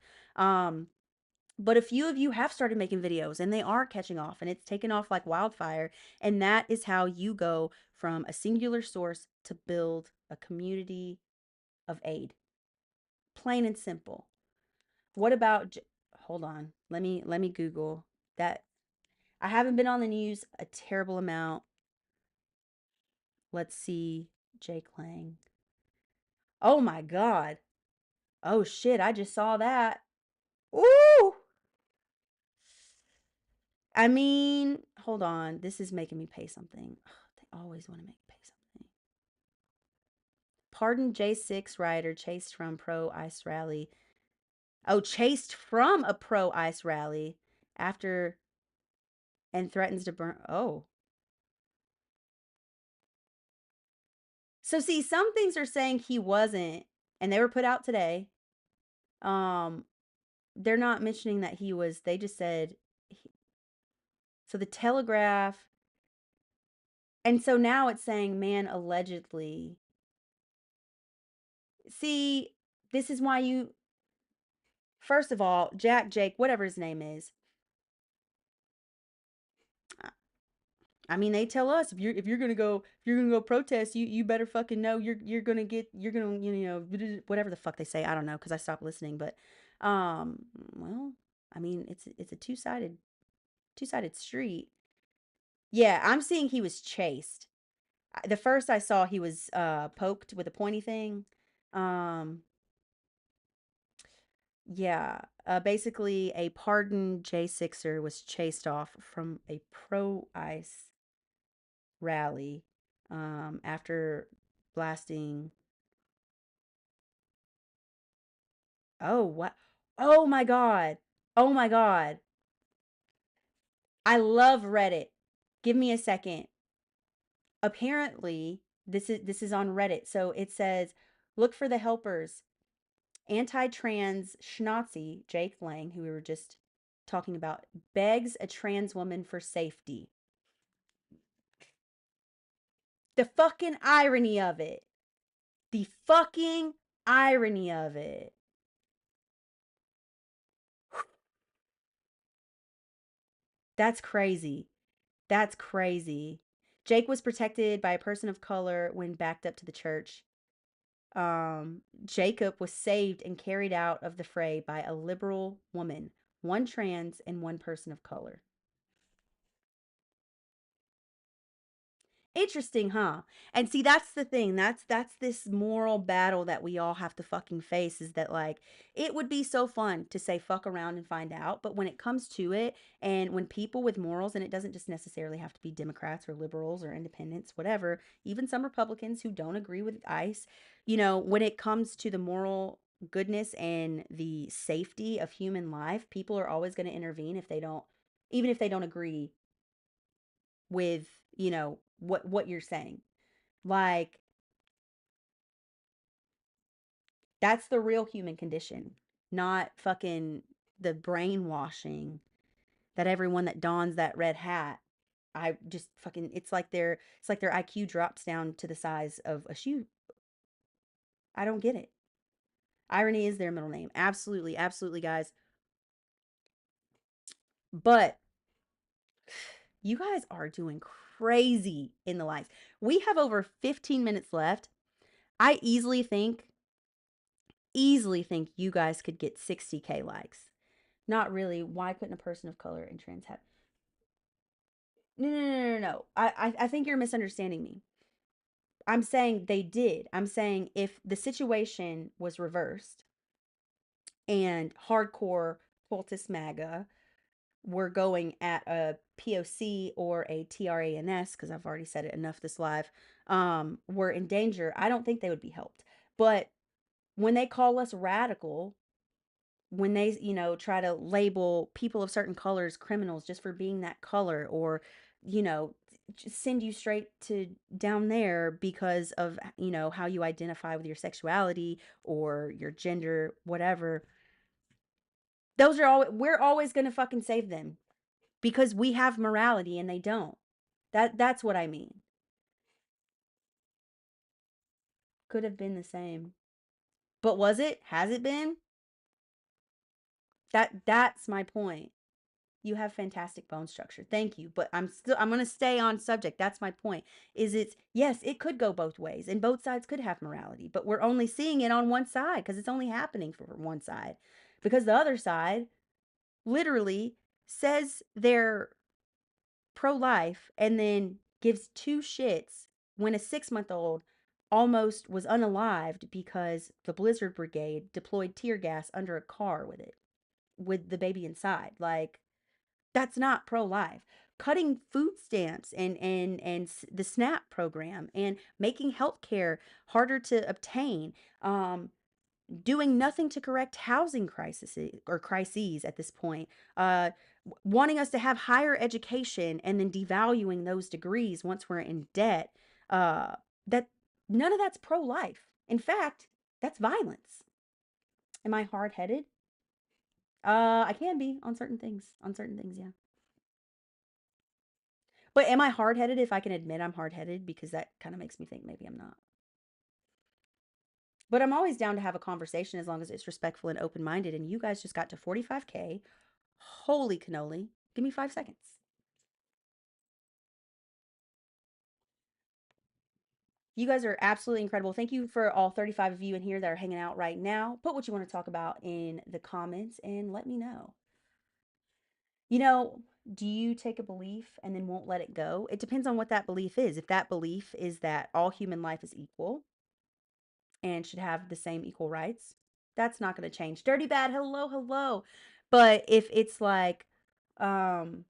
But a few of you have started making videos and they are catching off and it's taken off like wildfire. And that is how you go from a singular source to build a community of aid. Plain and simple. What about hold on. Let me Google that. I haven't been on the news a terrible amount. Let's see. Jake Lang. Oh my god. Oh shit, I just saw that. Ooh. I mean, hold on. This is making me pay something. Ugh, they always want to make me pay something. Pardon J6 rider chased from pro ice rally. Oh, chased from a pro ice rally after and threatens to burn. Oh. So see, some things are saying he wasn't, and they were put out today. Um, they're not mentioning that he was. They just said. So the Telegraph, and so now it's saying man allegedly. See, this is why you. First of all, Jake, whatever his name is. I mean, they tell us if you're gonna go protest, you better fucking know you're gonna whatever the fuck they say. I don't know because I stopped listening. But well, I mean it's a two sided street. Yeah, I'm seeing he was chased. The first I saw he was poked with a pointy thing. Um yeah, basically a pardoned J6er was chased off from a pro ice rally after blasting. Oh, what? Oh my God. Oh my God. I love Reddit. Give me a second. Apparently, this is on Reddit. So it says, look for the helpers Anti-trans schnazi Jake Lang, who we were just talking about, begs a trans woman for safety. The fucking irony of it. The fucking irony of it. That's crazy. That's crazy. Jake was protected by a person of color when backed up to the church. Jacob was saved and carried out of the fray by a liberal woman, one trans and one person of color. Interesting, huh? And see, that's the thing. That's this moral battle that we all have to fucking face, is that like it would be so fun to say fuck around and find out, but when it comes to it, and when people with morals, and it doesn't just necessarily have to be Democrats or liberals or independents, whatever, even some Republicans who don't agree with ICE, when it comes to the moral goodness and the safety of human life, people are always going to intervene if they don't, even if they don't agree with, what you're saying. Like, that's the real human condition, not fucking the brainwashing that everyone that dons that red hat, I just fucking, it's like their IQ drops down to the size of a shoe. I don't get it. Irony is their middle name. Absolutely, absolutely, guys. But you guys are doing crazy in the likes. We have over 15 minutes left. I easily think you guys could get 60K likes. Not really. Why couldn't a person of color and trans have? No, no, no, no, no. I think you're misunderstanding me. I'm saying they did. I'm saying if the situation was reversed and hardcore cultist MAGA were going at a POC or a TRANS, because I've already said it enough this live, were in danger, I don't think they would be helped. But when they call us radical, when they, try to label people of certain colors criminals just for being that color, or, you know, just send you straight to down there because of, how you identify with your sexuality or your gender, whatever. Those are all, we're always going to fucking save them because we have morality and they don't. That's what I mean. Could have been the same. But was it? Has it been? That's my point. You have fantastic bone structure. Thank you. But I'm going to stay on subject. That's my point. Is it's yes, it could go both ways and both sides could have morality, but we're only seeing it on one side because it's only happening for one side. Because the other side literally says they're pro-life and then gives two shits when a 6-month-old almost was unalived because the Blizzard Brigade deployed tear gas under a car with the baby inside. Like, that's not pro-life. Cutting food stamps and the SNAP program and making healthcare harder to obtain, doing nothing to correct housing crises or crises at this point, wanting us to have higher education and then devaluing those degrees once we're in debt. That None of that's pro-life. In fact, that's violence. Am I hard-headed? I can be on certain things. On certain things, yeah. But am I hard-headed if I can admit I'm hard-headed? Because that kind of makes me think maybe I'm not. But I'm always down to have a conversation as long as it's respectful and open-minded. And you guys just got to 45K. Holy cannoli. Give me 5 seconds. You guys are absolutely incredible. Thank you for all 35 of you in here that are hanging out right now. Put what you want to talk about in the comments and let me know. You know, do you take a belief and then won't let it go? It depends on what that belief is. If that belief is that all human life is equal and should have the same equal rights, that's not going to change. Dirty Bad, hello, hello. But if it's like, um,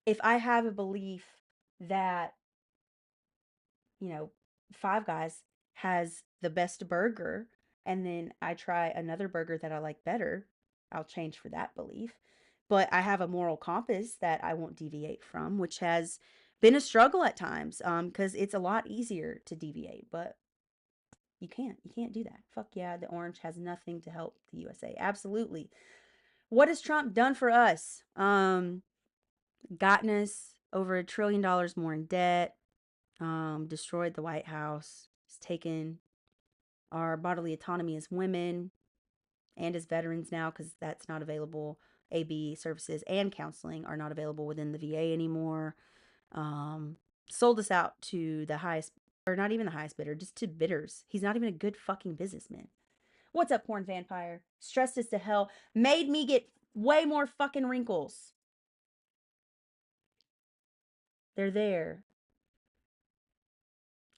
if I have a belief that, you know, Five Guys has the best burger, and then I try another burger that I like better, I'll change for that belief. But I have a moral compass that I won't deviate from, which has been a struggle at times, because it's a lot easier to deviate. But You can't do that. Fuck yeah, the orange has nothing to help the USA. Absolutely. What has Trump done for us? Gotten us over $1 trillion more in debt, destroyed the White House, has taken our bodily autonomy as women and as veterans now because that's not available. AB services and counseling are not available within the VA anymore. Um, Sold us out to the highest, or not even the highest bidder, just to bidders. He's not even a good fucking businessman. What's up, porn vampire? Stressed us to hell. Made me get way more fucking wrinkles. They're there.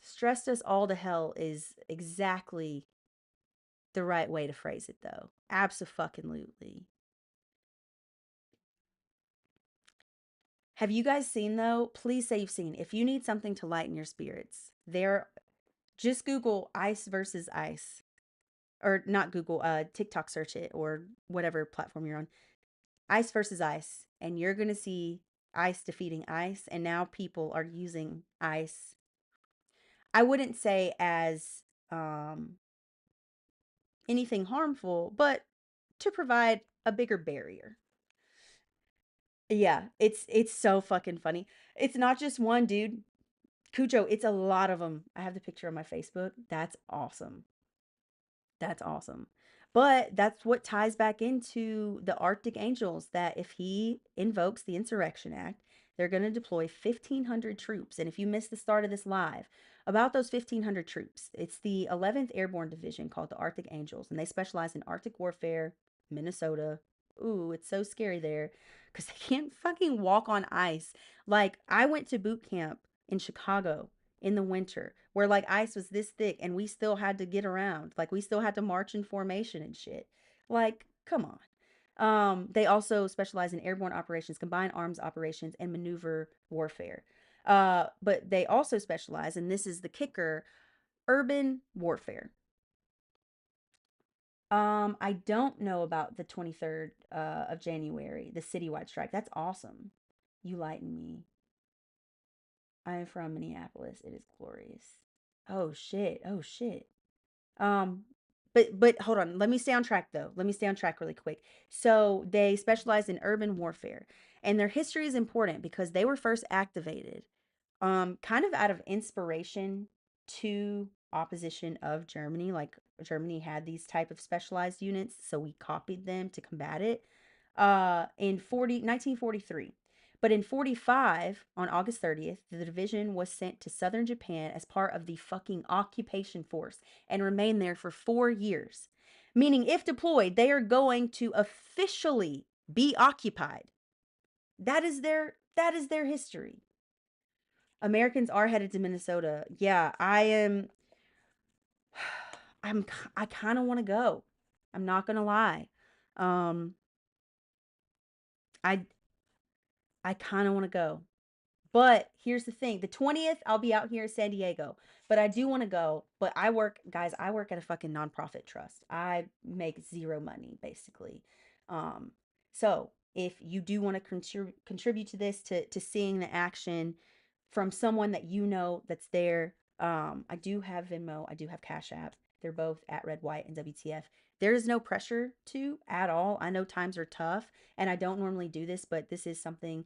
Stressed us all to hell is exactly the right way to phrase it, though. Absolutely. Have you guys seen, though? Please say you've seen. If you need something to lighten your spirits, there, just Google ice versus ice. Or not Google, TikTok search it or whatever platform you're on. Ice versus ice. And you're going to see ice defeating ice. And now people are using ice. I wouldn't say as um, anything harmful, but to provide a bigger barrier. Yeah, it's so fucking funny. It's not just one dude. Cujo, it's a lot of them. I have the picture on my Facebook. That's awesome. That's awesome. But that's what ties back into the Arctic Angels that if he invokes the Insurrection Act, they're going to deploy 1,500 troops. And if you missed the start of this live, about those 1,500 troops, it's the 11th Airborne Division called the Arctic Angels, and they specialize in Arctic warfare, Minnesota. Ooh, it's so scary there because they can't fucking walk on ice. Like, I went to boot camp in Chicago in the winter where like ice was this thick and we still had to get around. Like we still had to march in formation and shit. Like, come on. They also specialize in airborne operations, combined arms operations, and maneuver warfare. But they also specialize, and this is the kicker, urban warfare. I don't know about the 23rd of January, the citywide strike. That's awesome. You lighten me. I am from Minneapolis. It is glorious. Oh shit. Oh shit. Um, but hold on. Let me stay on track though. Let me stay on track really quick. So they specialize in urban warfare, and their history is important because they were first activated, kind of out of inspiration to opposition of Germany. Like Germany had these type of specialized units, so we copied them to combat it. In 1943. But in 45, on August 30th, the division was sent to southern Japan as part of the fucking occupation force and remained there for 4 years. Meaning, if deployed, they are going to officially be occupied. That is their history. Americans are headed to Minnesota. Yeah, I am. I'm. I kind of want to go. I'm not gonna lie. Um, I I kind of want to go. But here's the thing, the 20th, I'll be out here in San Diego. But I do want to go. But I work, guys, I work at a fucking nonprofit trust. I make zero money, basically. Um, so if you do want to contribute to this, to seeing the action from someone that you know that's there, I do have Venmo, I do have Cash App. They're both at Red, White, and WTF. There is no pressure to at all. I know times are tough, and I don't normally do this, but this is something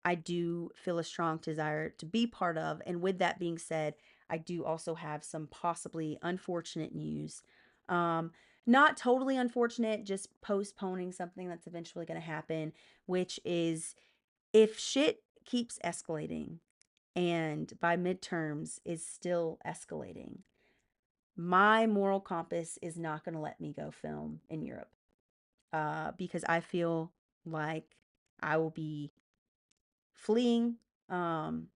I do feel a strong desire to be part of. And with that being said, I do also have some possibly unfortunate news. Um, Not totally unfortunate, just postponing something that's eventually going to happen, which is if shit keeps escalating and by midterms is still escalating, my moral compass is not going to let me go film in Europe because I feel like I will be fleeing um,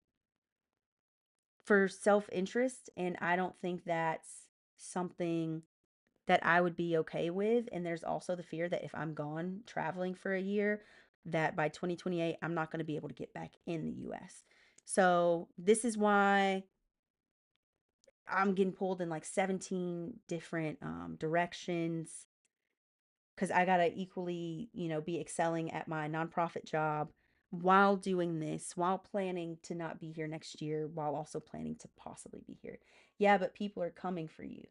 for self interest. And I don't think that's something that I would be okay with. And there's also the fear that if I'm gone traveling for a year, that by 2028, I'm not going to be able to get back in the US. So this is why I'm getting pulled in like 17 different directions because I gotta equally, be excelling at my nonprofit job while doing this, while planning to not be here next year, while also planning to possibly be here. Yeah, but people are coming for you.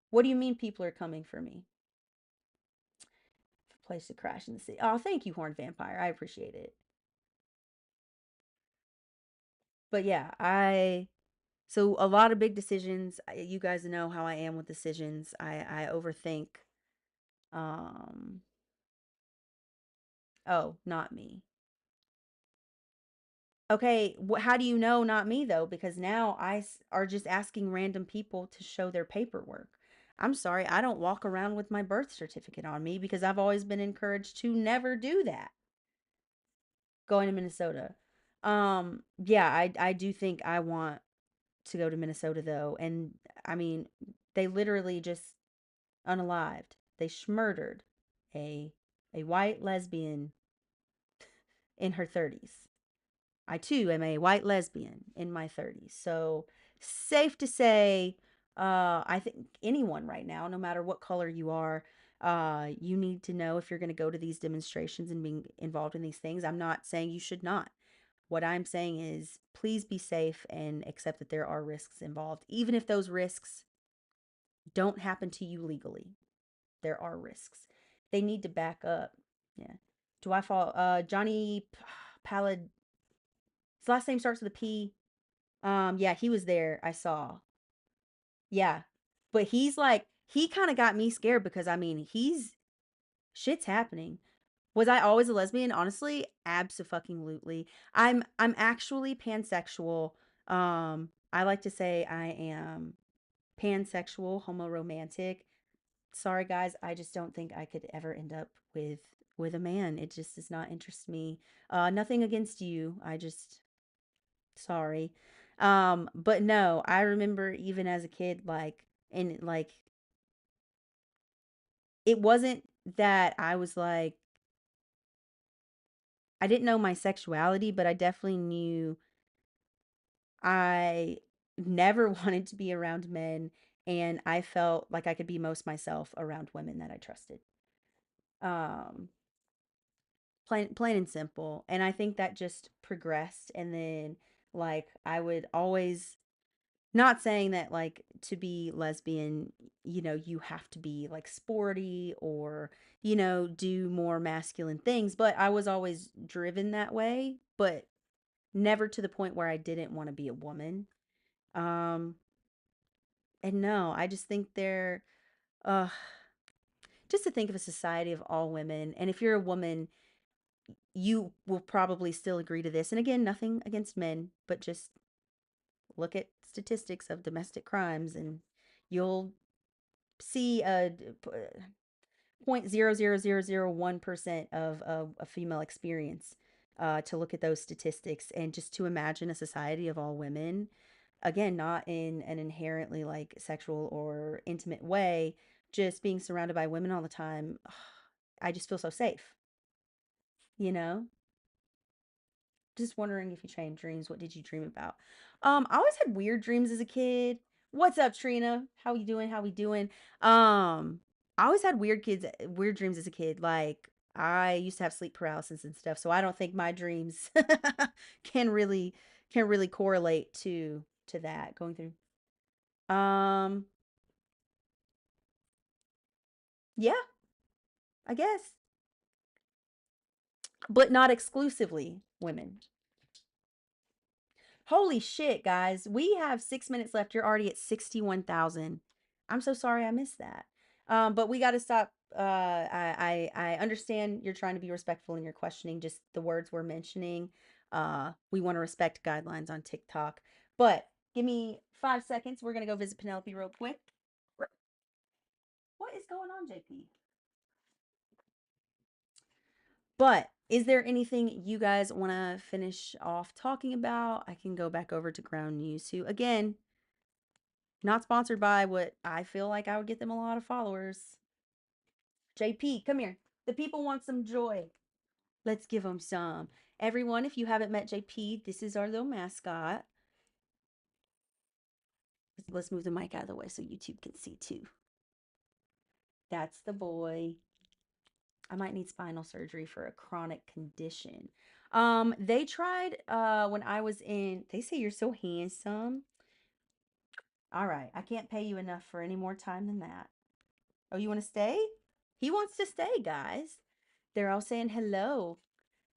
What do you mean people are coming for me? Place to crash in the city. Oh, thank you, Horned Vampire. I appreciate it. But yeah, so a lot of big decisions. You guys know how I am with decisions. I overthink. Um, oh, not me. Okay, how do you know not me though? Because now are just asking random people to show their paperwork. I'm sorry, I don't walk around with my birth certificate on me because I've always been encouraged to never do that going to Minnesota. Yeah, I do think I want to go to Minnesota though. And I mean, they literally just unalived. They schmurdered a white lesbian in her 30s. I too am a white lesbian in my 30s. So, safe to say, I think anyone right now, no matter what color you are, you need to know if you're going to go to these demonstrations and being involved in these things. I'm not saying you should not. What I'm saying is please be safe and accept that there are risks involved, even if those risks don't happen to you legally. There are risks. They need to back up. Yeah. Do I fall? Johnny Palad. His last name starts with a P. Yeah, he was there. I saw. Yeah, but he's like he kind of got me scared because I mean he's shit's happening. Was I always a lesbian? Honestly, abso-fucking-lutely. I'm actually pansexual. I like to say I am pansexual, homoromantic. Sorry guys, I just don't think I could ever end up with a man. It just does not interest me. Nothing against you. I just sorry. But no, I remember even as a kid and it wasn't that I was like I didn't know my sexuality, but I definitely knew I never wanted to be around men, and I felt like I could be most myself around women that I trusted. Um, plain and simple. And I think that just progressed, and then I would always not saying that to be lesbian, you have to be like sporty or, do more masculine things, but I was always driven that way, but never to the point where I didn't want to be a woman. Um, and no, I just think uh, just to think of a society of all women. And if you're a woman, you will probably still agree to this. And again, nothing against men, but just look at statistics of domestic crimes and you'll see a 0.00001% of a female experience to look at those statistics and just to imagine a society of all women, again, not in an inherently sexual or intimate way, just being surrounded by women all the time. I just feel so safe, you know? Just wondering if you trained dreams. What did you dream about? I always had weird dreams as a kid. What's up, Trina? How you doing? How we doing? I always had weird dreams as a kid. Like I used to have sleep paralysis and stuff, so I don't think my dreams can really correlate to that going through. Um, yeah, I guess, but not exclusively women. Holy shit, guys. We have 6 minutes left. You're already at 61,000. I'm so sorry I missed that. But we got to stop. I understand you're trying to be respectful in your questioning, just the words we're mentioning. We want to respect guidelines on TikTok. But give me 5 seconds. We're going to go visit Penelope real quick. What is going on, JP? But is there anything you guys want to finish off talking about? I can go back over to ground news too. Again, not sponsored by, what I feel like I would get them a lot of followers. JP, come here. The people want some joy. Let's give them some. Everyone, if you haven't met JP, this is our little mascot. Let's move the mic out of the way so YouTube can see too. That's the boy. I might need spinal surgery for a chronic condition. They tried when I was in, they say you're so handsome. All right. I can't pay you enough for any more time than that. Oh, you want to stay? He wants to stay, guys. They're all saying hello.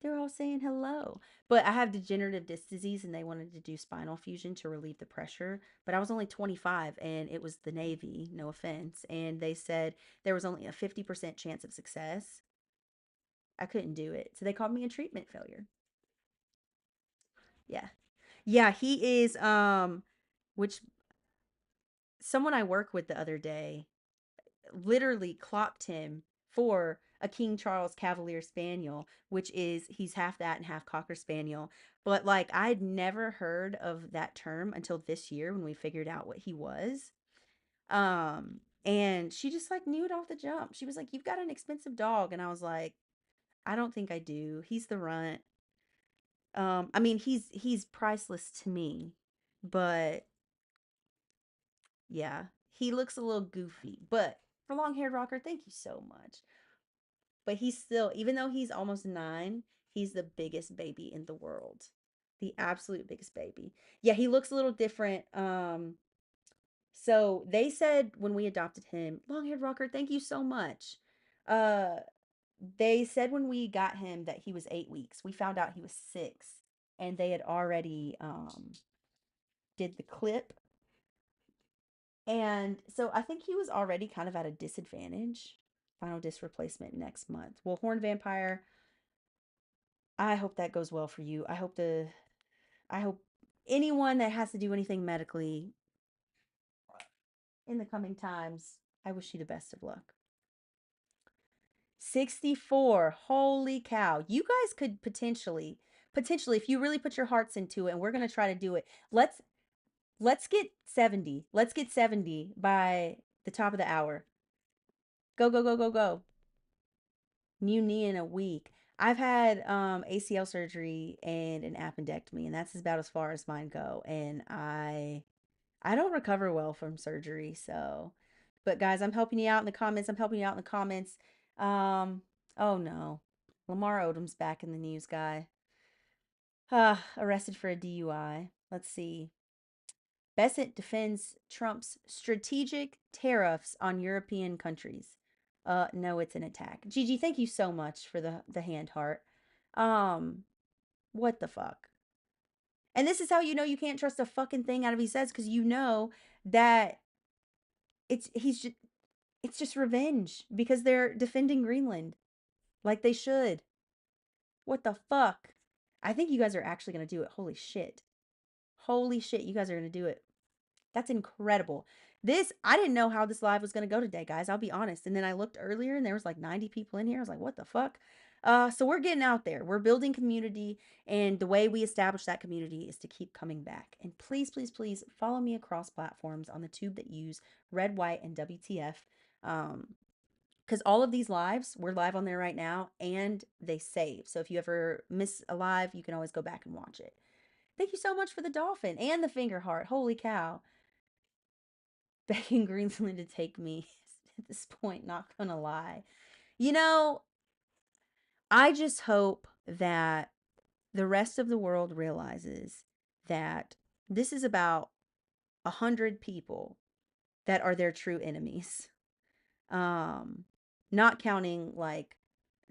They're all saying hello. But I have degenerative disc disease and they wanted to do spinal fusion to relieve the pressure. But I was only 25 and it was the Navy, no offense. And they said there was only a 50% chance of success. I couldn't do it. So they called me a treatment failure. Yeah. Yeah, he is which someone I work with the other day literally clocked him for a King Charles Cavalier Spaniel, which is he's half that and half Cocker Spaniel. But like I'd never heard of that term until this year when we figured out what he was. And she just like knew it off the jump. She was like, "You've got an expensive dog," and I was like, "I don't think I do. He's the runt." I mean, he's priceless to me, but yeah, he looks a little goofy. But for long haired rocker, thank you so much. But he's still, even though he's almost 9, he's the biggest baby in the world. The absolute biggest baby. Yeah, he looks a little different. So they said when we adopted him, long-haired rocker, thank you so much. Uh, they said when we got him that he was 8 weeks. We found out he was 6, and they had already did the clip. And so I think he was already kind of at a disadvantage. Final disc replacement next month. Well, Horn Vampire, I hope that goes well for you. I hope anyone that has to do anything medically in the coming times, I wish you the best of luck. 64. Holy cow. You guys could potentially if you really put your hearts into it and we're going to try to do it. Let's get 70. Let's get 70 by the top of the hour. Go go go go go. New knee in a week. I've had ACL surgery and an appendectomy, and that's about as far as mine go. And I don't recover well from surgery, so. But guys, I'm helping you out in the comments. I'm helping you out in the comments. Um, oh no, Lamar Odom's back in the news, guy. Arrested for a DUI. Let's see. Bessent defends Trump's strategic tariffs on European countries. No, it's an attack. Gigi, thank you so much for the hand heart. Um, what the fuck? And this is how you know you can't trust a fucking thing out of he says, because you know that he's just it's just revenge because they're defending Greenland like they should. What the fuck? I think you guys are actually gonna do it. Holy shit. Holy shit, you guys are gonna do it. That's incredible. I didn't know how this live was going to go today, guys. I'll be honest. And then I looked earlier and there was like 90 people in here. I was like, what the fuck? So we're getting out there. We're building community. And the way we establish that community is to keep coming back. And please, please, please follow me across platforms on the tube that use Red, White, and WTF. Because all of these lives, we're live on there right now and they save. So if you ever miss a live, you can always go back and watch it. Thank you so much for the dolphin and the finger heart. Holy cow. Begging Greenland to take me at this point, not gonna lie. You know, I just hope that the rest of the world realizes that this is about 100 people that are their true enemies. Um, Not counting like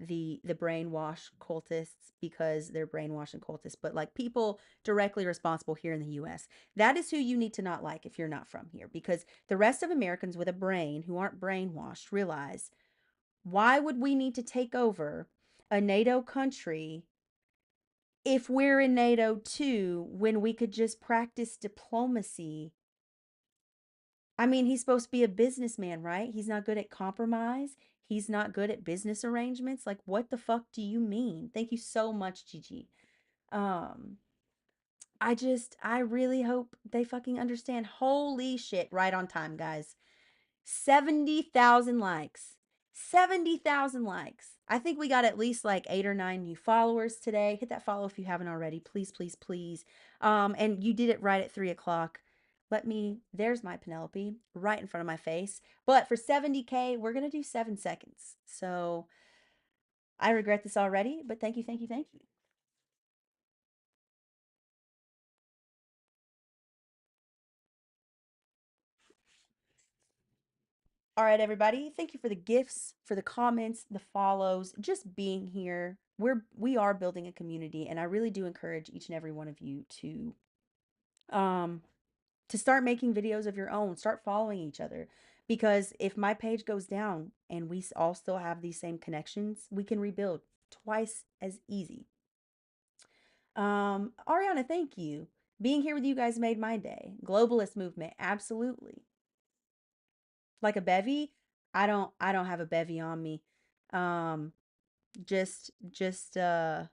the brainwash cultists because they're brainwashing cultists, but like people directly responsible here in the US. That is who you need to not like if you're not from here, because the rest of Americans with a brain who aren't brainwashed realize, why would we need to take over a NATO country if we're in NATO too when we could just practice diplomacy? I mean, he's supposed to be a businessman, right? He's not good at compromise. He's not good at business arrangements. Like, what the fuck do you mean? Thank you so much, Gigi. Um, I really hope they fucking understand. Holy shit, right on time, guys. 70,000 likes. 70,000 likes. I think we got at least like 8 or 9 new followers today. Hit that follow if you haven't already. Please, please, please. And you did it right at 3 o'clock. There's my Penelope right in front of my face. But for 70K, we're going to do 7 seconds. So I regret this already, but thank you, thank you, thank you. All right, everybody. Thank you for the gifts, for the comments, the follows, just being here. We are building a community, and I really do encourage each and every one of you um to start making videos of your own. Start following each other, because if my page goes down and we all still have these same connections, we can rebuild twice as easy. Ariana, thank you. Being here with you guys made my day. Globalist movement, absolutely. Like a bevy, I don't have a bevy on me. Um, just just Penelope,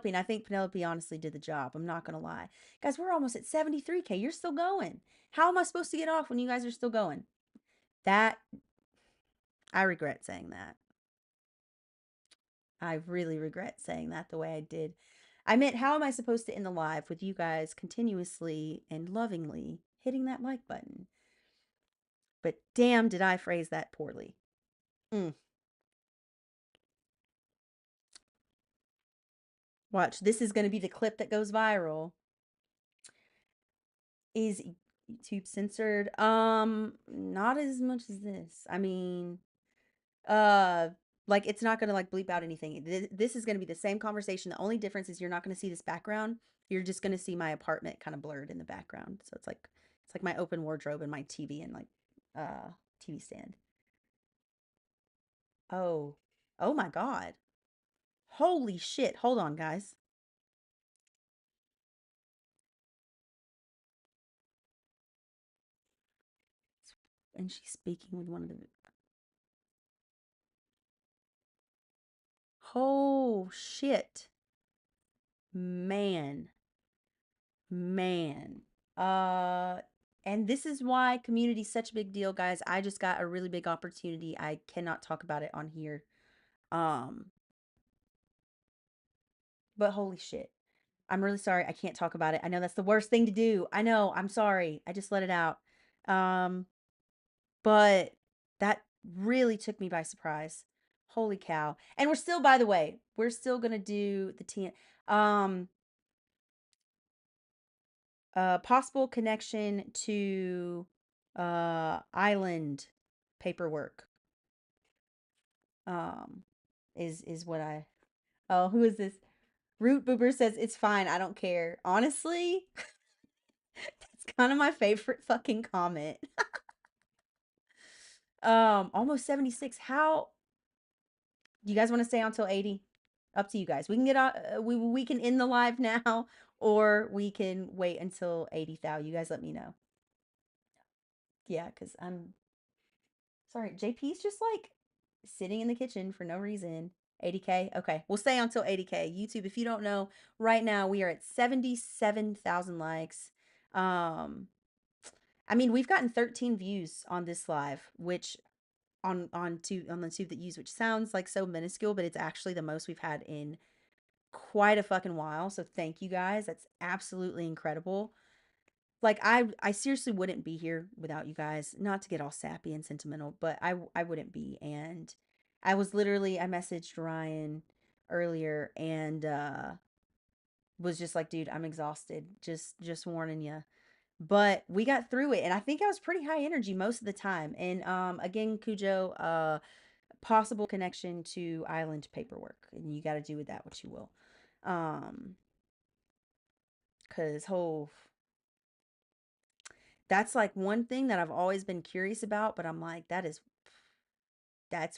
and I think Penelope honestly did the job. I'm not gonna lie. Guys, we're almost at 73K. You're still going. How am I supposed to get off when you guys are still going? That I regret saying that. I really regret saying that the way I did. I meant, how am I supposed to end the live with you guys continuously and lovingly hitting that like button? But damn, did I phrase that poorly. Mm. Watch, this is going to be the clip that goes viral. Is YouTube censored? Not as much as this. I mean, uh, like it's not gonna like bleep out anything. This is gonna be the same conversation. The only difference is you're not gonna see this background. You're just gonna see my apartment kind of blurred in the background. So it's like my open wardrobe and my TV and like TV stand. Oh, oh my God. Holy shit. Hold on, guys. And she's speaking with one of the. Oh shit. Man. Man. Uh, and this is why community is such a big deal, guys. I just got a really big opportunity. I cannot talk about it on here. Um, but holy shit. I'm really sorry. I can't talk about it. I know that's the worst thing to do. I know. I'm sorry. I just let it out. Um, but that really took me by surprise. Holy cow. And we're still, by the way, we're still gonna do the um possible connection to island paperwork um is what I. Oh, who is this? Root Boober says it's fine, I don't care. Honestly, that's kind of my favorite fucking comment. Almost 76. How you guys want to stay until 80? Up to you guys. We can get out, we can end the live now, or we can wait until 80,000. You guys let me know. Yeah, because I'm sorry, JP's just like sitting in the kitchen for no reason. 80K? Okay, we'll stay until 80K. YouTube, if you don't know, right now we are at 77,000 likes. Um, I mean, we've gotten 13 views on this live, which on the tube that use, which sounds like so minuscule, but it's actually the most we've had in quite a fucking while. So thank you guys. That's absolutely incredible. Like I seriously wouldn't be here without you guys. Not to get all sappy and sentimental, but I wouldn't be. And I was literally, I messaged Ryan earlier and was just like, dude, I'm exhausted. Just warning you. But we got through it, and I think I was pretty high energy most of the time. And again, Cujo, possible connection to island paperwork, and you got to do with that what you will. Um, cause whole that's like one thing that I've always been curious about, but I'm like, that's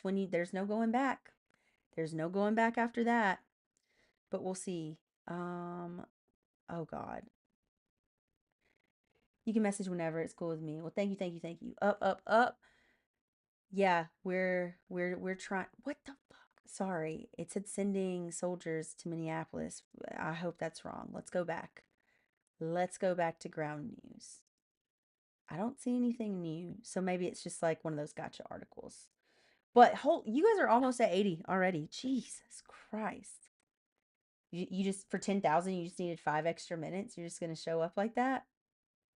when you there's no going back. There's no going back after that. But we'll see. Um, oh God. You can message whenever, it's cool with me. Well, thank you, thank you, thank you. Up, up, up. Yeah, we're trying. What the fuck? Sorry. It said sending soldiers to Minneapolis. I hope that's wrong. Let's go back. Let's go back to ground news. I don't see anything new. So maybe it's just like one of those gotcha articles. But you guys are almost at 80 already. Jesus Christ. You just, for 10,000, you just needed 5 extra minutes. You're just going to show up like that?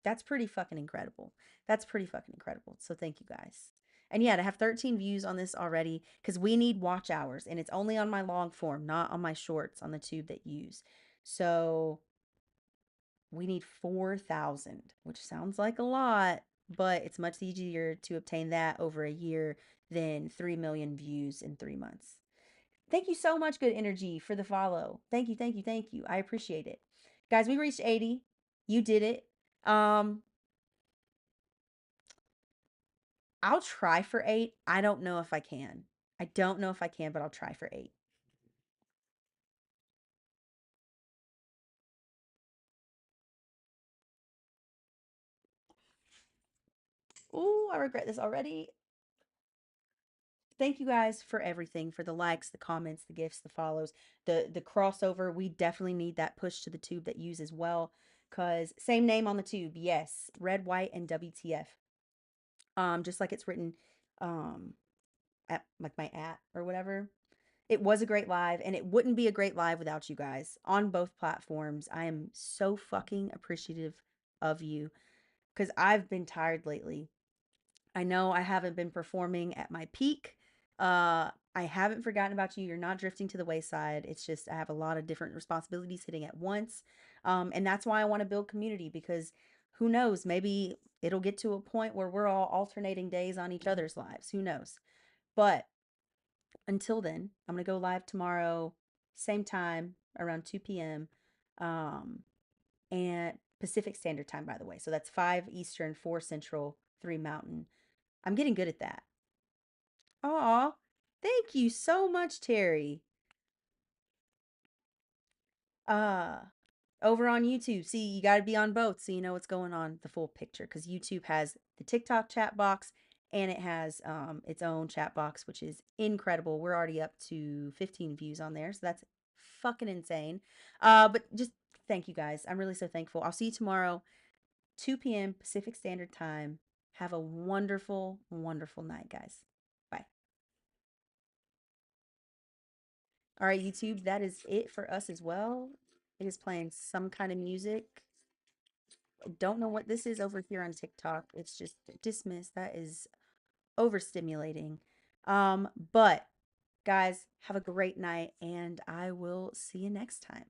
That's pretty fucking incredible. That's pretty fucking incredible. So thank you guys. And yeah, to have 13 views on this already, because we need watch hours, and it's only on my long form, not on my shorts on the tube that use. So we need 4,000, which sounds like a lot. but it's much easier to obtain that over a year than 3 million views in 3 months. Thank you so much, Good Energy, for the follow. Thank you, thank you, thank you. I appreciate it. Guys, we reached 80. You did it. Um, I'll try for 8. I don't know if I can. I don't know if I can, but I'll try for 8. Ooh, I regret this already. Thank you guys for everything, for the likes, the comments, the gifts, the follows, the crossover. We definitely need that push to the tube that use as well. Cause same name on the tube, yes. Red, white, and WTF. Just like it's written at like my at or whatever. It was a great live, and it wouldn't be a great live without you guys on both platforms. I am so fucking appreciative of you because I've been tired lately. I know I haven't been performing at my peak. I haven't forgotten about you. You're not drifting to the wayside. It's just I have a lot of different responsibilities hitting at once. And that's why I want to build community because who knows, maybe it'll get to a point where we're all alternating days on each other's lives. Who knows? But until then, I'm going to go live tomorrow, same time, around 2 p.m. Um, and Pacific Standard Time, by the way. So that's 5 Eastern, 4 Central, 3 Mountain. I'm getting good at that. Aw, thank you so much, Terry. Uh, Over on YouTube, see, you got to be on both so you know what's going on, the full picture. Because YouTube has the TikTok chat box and it has its own chat box, which is incredible. We're already up to 15 views on there, so that's fucking insane. But just thank you guys. I'm really so thankful. I'll see you tomorrow, 2 p.m. Pacific Standard Time. Have a wonderful, wonderful night, guys. Bye. All right, YouTube, that is it for us as well. It is playing some kind of music. I don't know what this is over here on TikTok. It's just dismiss. That is overstimulating. But guys, have a great night and I will see you next time.